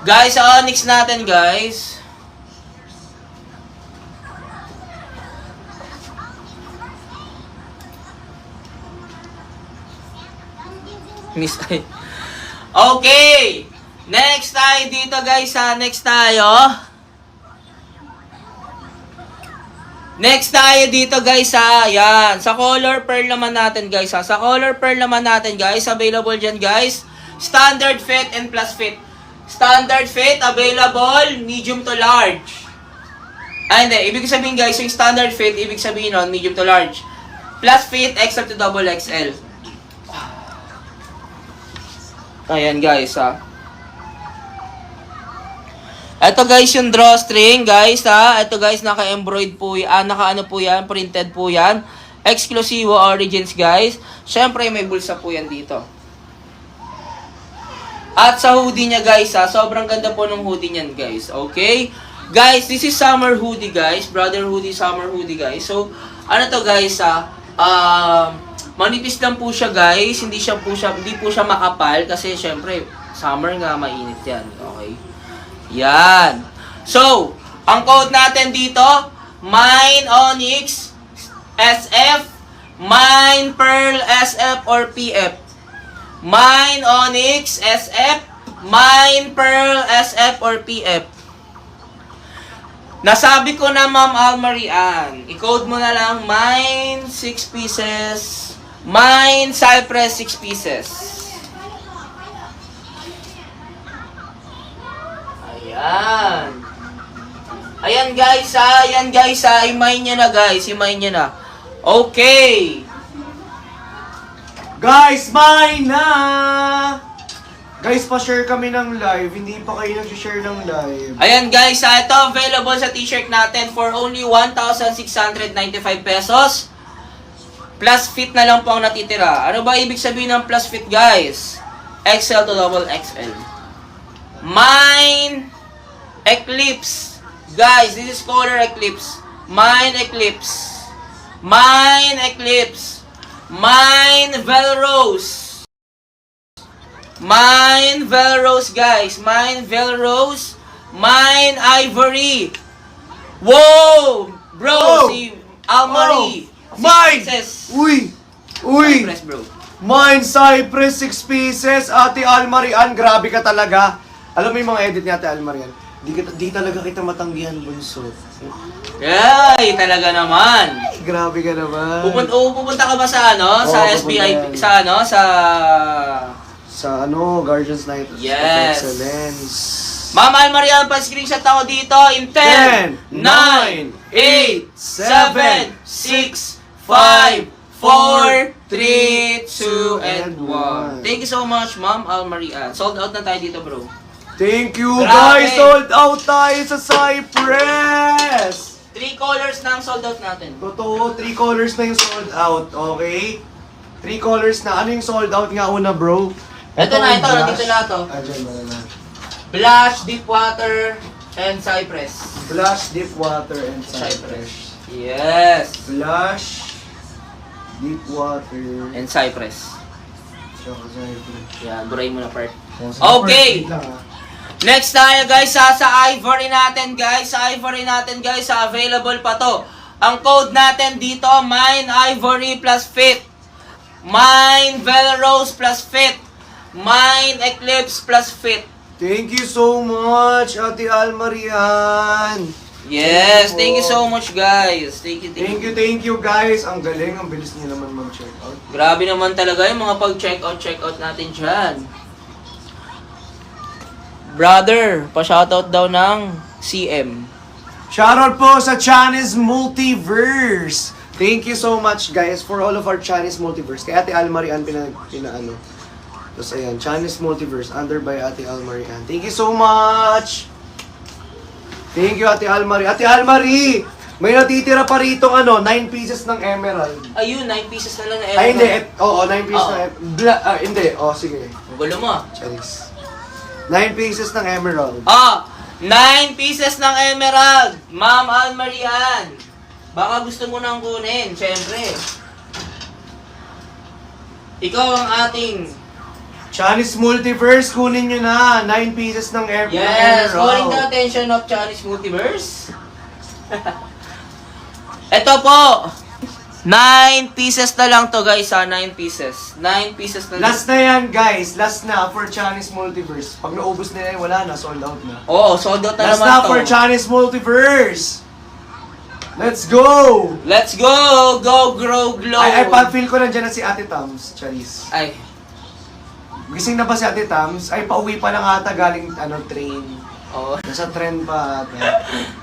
Guys, sa Onyx natin guys. Miss ay. Okay. Next tayo dito guys next tayo. Next tayo dito guys yan. Sa color pearl naman natin guys Sa color pearl naman natin guys, available dyan guys. Standard fit and plus fit. Standard fit, available, medium to large. Hindi. Ibig sabihin guys, yung standard fit, ibig sabihin nun, medium to large. Plus fit, XL to double XL. Ayan guys Ito guys yung drawstring guys Ito guys naka-embroid po yan, naka-ano po yan, printed po yan. Exclusivo origins guys. Syempre may bulsa po yan dito. At sa hoodie niya guys sobrang ganda po ng hoodie niyan guys. Okay? Guys, this is summer hoodie guys. Brother hoodie, summer hoodie guys. So, ano to guys manipis lang po siya guys, hindi po siya makapal kasi syempre summer nga mainit 'yan. Okay? Yan. So, ang code natin dito, Mine Onyx SF, Mine Pearl SF or PF. Mine Onyx SF, Mine, Pearl, SF, or PF? Nasabi ko na, Ma'am Almarian. I-code mo na lang, Mine, 6 pieces. Mine, Cypress, 6 pieces. Ayan. Ayan guys ha, i-mine nyo na guys, i-mine nyo na. Okay. Guys, mine na! Guys, pa-share kami ng live. Hindi pa kayo nag-share ng live. Ayan guys, ito available sa t-shirt natin for only 1,695 pesos. Plus fit na lang po ang natitira. Ano ba ibig sabihin ng plus fit guys? XL to double XL. Mine Eclipse. Guys, this is color Eclipse. Mine Eclipse. Mine Eclipse. Mine Velrose. Mine Velrose guys. Mine Velrose. Mine Ivory. Wow! Bro, Oh! si Almari. Mine! Pieces. Uy! Uy! Cypress, bro. Mine Cypress, 6 pieces. Ate Almarian, grabe ka talaga. Alam mo yung mga edit ni Ate Almarian? Di talaga kita matanggihan, bunso. Ay, talaga naman. Grabe ka naman. Pupunta ka ba sa ano? Sa Oo, SBI, pupunta yan. sa ano? Sa Guardians Night of Yes. Excellence. Ma'am Almarian, pa-screenshot ako dito in 10, 9, 8, 7, 6, 5, 4, 3, 2, and 1. Thank you so much, Ma'am Almarian. Sold out na tayo dito, bro. Thank you, Grabe. guys! Sold out tayo sa Cypress! 3 colors na ang sold out natin. Totoo, 3 colors na yung sold out, okay? 3 colors na. Ano yung sold out nga una, bro? Ito na, yung nandito na to. Diyan ba na? Blush, Deep Water, and Cypress. Blush, Deep Water, and Cypress. Yes. Blush, Deep Water, And Cypress. tsaka Cypress. Yan, buray mo na part. Wait Okay. lang, ah. Next tayo guys sa Ivory natin guys. Sa Ivory natin guys, available pa to. Ang code natin dito, Mine Ivory plus Fit. Mine Velrose plus Fit. Mine Eclipse plus Fit. Thank you so much, Ate Almarian. Yes, thank you so much guys. Thank you. Thank you guys. Ang galing, ang bilis niyo naman mag-check out. Grabe naman talaga yung mga check out natin dyan. Brother, pa-shoutout daw ng CM. Shoutout po sa Chinese Multiverse. Thank you so much guys for all of our Chinese Multiverse. Kay Ate Almarian pinaano. Tapos ayan, Chinese Multiverse under by Ate Almarian. Thank you so much. Thank you Ate Almari. Ate Almari, may natitira pa rito 9 pieces ng emerald. Ayun, 9 pieces na lang na Ay hindi, 9 pieces Oo. ng hindi, sige. Ang gulo mo. Charis. 9 pieces ng emerald. 9 pieces ng emerald. Ma'am Almarian. Baka gusto mo nang kunin, syempre. Ikaw ang ating... Chinese Multiverse, kunin nyo na. 9 pieces ng Yes, calling the emerald. attention of Chinese Multiverse. Ito po. 9 pieces na lang to guys ha, 9 pieces. 9 pieces na lang. Last na yan guys, last na for Chinese Multiverse. Pag naubos na yan, wala na, sold out na. Oo, sold out na Last naman na to. for Chinese Multiverse. Let's go! Let's go! Go, grow, glow! Ay, pa-feel ko nandiyan na si Ate Tams, Charis. Ay, Gising na ba si Ate Tams? Ay, pauwi pa lang ata galing train. oo. Nasa trend pa ata.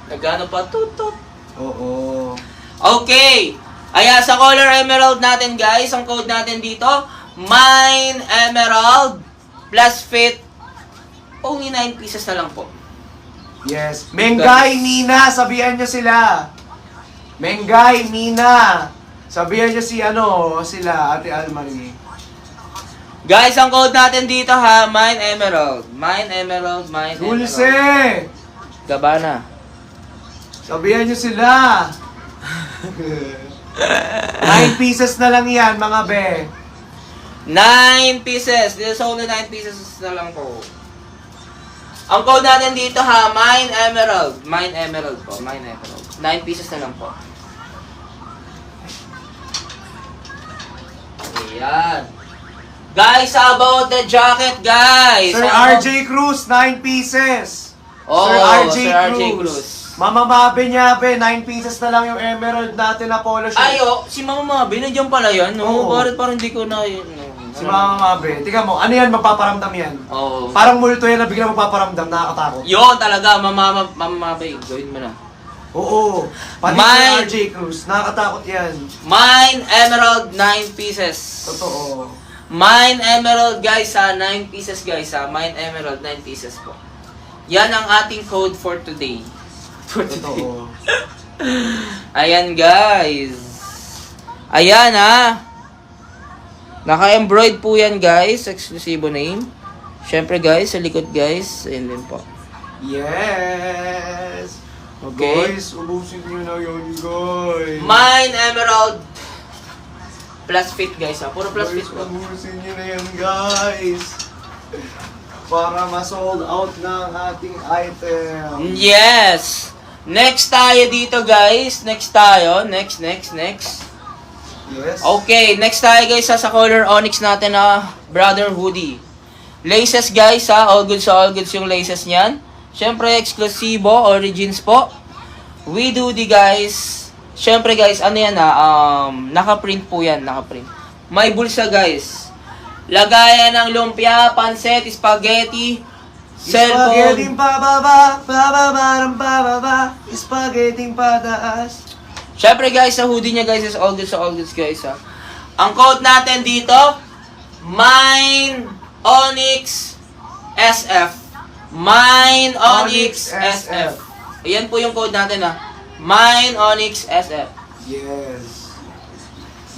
Nagano pa, tutut. Oo. Okay. Ayan, sa color emerald natin guys, ang code natin dito, Mine Emerald plus Fit. Only 9 pieces na lang po. Yes. Mengay, Nina, sabihan niyo sila. Mengay, Nina. Sabihan niyo sila, Ate Almari. Guys, ang code natin dito ha, Mine Emerald. Mine Emerald, Mine Dulce! Emerald. Gabana. Sabihan niyo sila. 9 pieces na lang yan, mga be. 9 pieces. This is only 9 pieces na lang po. Ang code natin dito ha, Mine Emerald. Mine Emerald po, Mine Emerald. 9 pieces na lang po. Ayan. Guys, about the jacket, guys. Sir RJ Cruz, 9 pieces. Oh, Sir RJ Sir RJ Cruz. Cruz. Mama Mabe Nyabe, 9 pieces na lang yung emerald natin na polo shirt. Ayo, si Mama Mabe, nandiyan pala yan. No? Oo. Bakit parang hindi ko na yun? No? Si Mama Mabe. Tika mo, ano yan, mapaparamdam yan? Oo. Parang multo yan na biglang mapaparamdam, nakakatakot. Yun talaga, Mama Mabe, gawin mo na. Oo. Pati Mine- si RJ Cruz, nakakatakot yan. Mine Emerald 9 pieces. Totoo. Mine Emerald guys 9 pieces guys Mine Emerald 9 pieces po. Yan ang ating code for today. For today. Totoo. Ayan guys. Ayan Naka-embroid po yan guys, exclusive name. Syempre guys, sa likod guys, ayun din po. Yes! Okay. Guys, ubusin nyo na yun, guys. Mine Emerald plus fit guys puro plus fit Guys, po. ubusin nyo na yan, guys. Para ma-sold out ng ating item. Yes! Next tayo dito guys. Next tayo. Next. Yes. Okay, next tayo guys sa color onyx natin na brother hoodie. Laces guys all goods yung laces niyan. Syempre eksklusibo, origins po. With hoodie guys. Syempre guys, ano yan naka-print po yan, naka-print. May bulsa guys. Lagayan ng lumpia, pansit, spaghetti, Spaghetti cellphone. pababa, spaghetti pataas. Syempre guys, sa hoodie niya guys is all goods guys Ang code natin dito, Mine Onyx SF. Mine Onyx SF. Ayan po yung code natin Mine Onyx SF. Yes.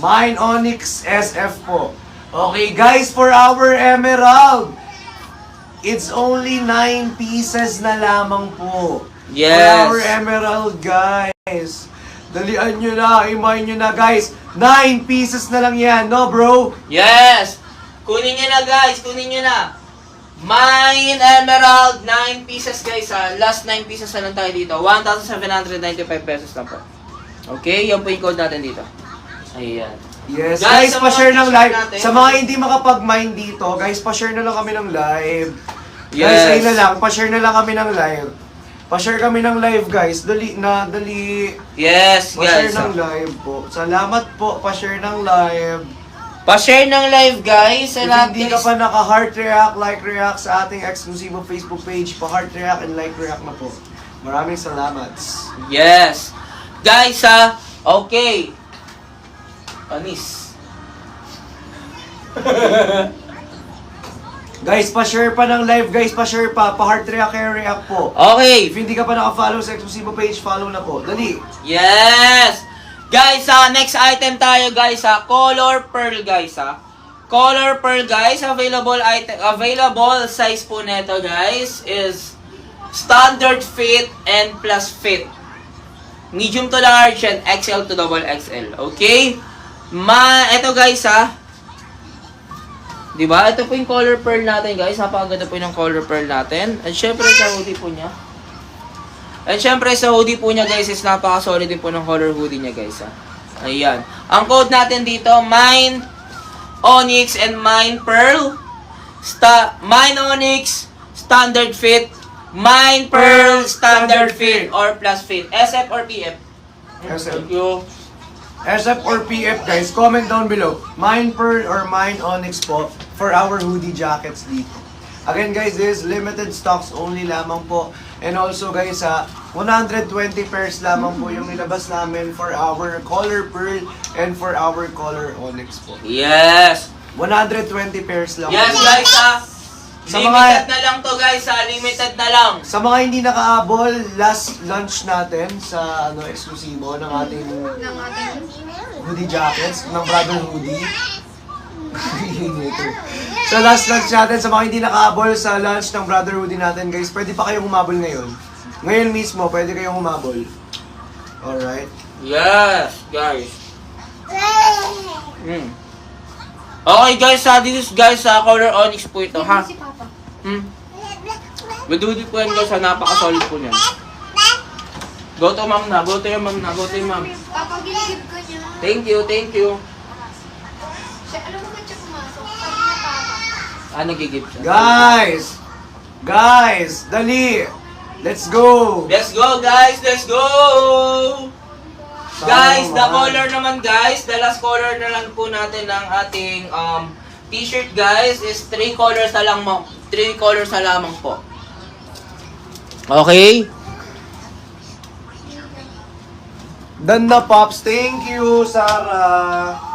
Mine Onyx SF po. Okay guys, for our emerald, it's only 9 pieces na lamang po. Yes. For our emerald guys. Dalian nyo na, imayin nyo na guys. 9 pieces na lang yan, no bro? Yes! Kunin nyo na guys, kunin nyo na. Mine Emerald, 9 pieces guys Last 9 pieces na lang tayo dito. 1,795 pesos lang po. Okay, yan po yung code natin dito. Ayan. Yes, Guys, guys, sa pa-share mga ng live. natin. Sa mga hindi makapag-mine dito, guys, pa-share na lang kami ng live. Guys, Yes. ayun na lang, pa-share na lang kami ng live. Pa-share kami ng live, guys. Dali. Yes Pa-share guys ng live po. Salamat po, pa-share ng live. Pa-share ng live guys sa If lahat hindi ka guys. pa naka-heart react, like react sa ating exclusive Facebook page, pa-heart react and like react na po. Maraming salamat. Yes. Guys okay. Anis. Guys, pa-share pa ng live, guys, pa-share pa, pa-heart react, react po. Okay. If hindi ka pa naka-follow sa exclusive page, follow na po. Dali. Yes! Guys, next item tayo guys color pearl guys Color pearl guys, available size po neto guys is standard fit and plus fit. Medium to large and XL to double XL. Okay? Ito guys diba? Ito po yung color pearl natin guys. Napakaganda po yung color pearl natin. At syempre sa hoodie po niya. And syempre sa hoodie po niya guys is napaka-solid din po ng color hoodie niya guys Ayan. Ang code natin dito, Mine Onyx and Mine Pearl. Mine Onyx, standard fit. Mine Pearl, standard fit or plus fit. SF or PF? SF. Thank you. SF or PF, guys, comment down below. Mine Pearl or Mine Onyx po for our hoodie jackets dito. Again guys, this is limited stocks only lamang po. And also guys, 120 pairs lamang po yung nilabas namin for our color pearl and for our color onyx po. Yes. 120 pairs lang. Yes po. guys Sa limited mga- na lang to guys limited na lang. Sa mga hindi nakaabol, last lunch natin sa eksklusibo ng ating ng ating hoodie jackets, ng Brother Hoodie. Sa last lunch natin, sa mga hindi nakaabol sa lunch ng Brother Hoodie natin, guys, pwede pa kayong humabol ngayon. Ngayon mismo, pwede kayong humabol. Alright? Yes, guys. Okay guys, this is guys color onyx po ito ha. si Papa. Widudi po yan guys napaka-solid po niyan. Go to ma'am na, go to yung ma'am na, go to yung ma'am. Papa, ginigib ka niya. Thank you, thank you. Siya, alam mo ba siya pumasok? Sabi niya pa, Nag-gift siya. Guys, dali. Let's go. Let's go guys, let's go! Guys, the color naman guys, the last color na lang po natin ng ating t-shirt guys is 3 colors na lang 3 colors na lamang po. Okay? Done na, Pops. Thank you, Sarah.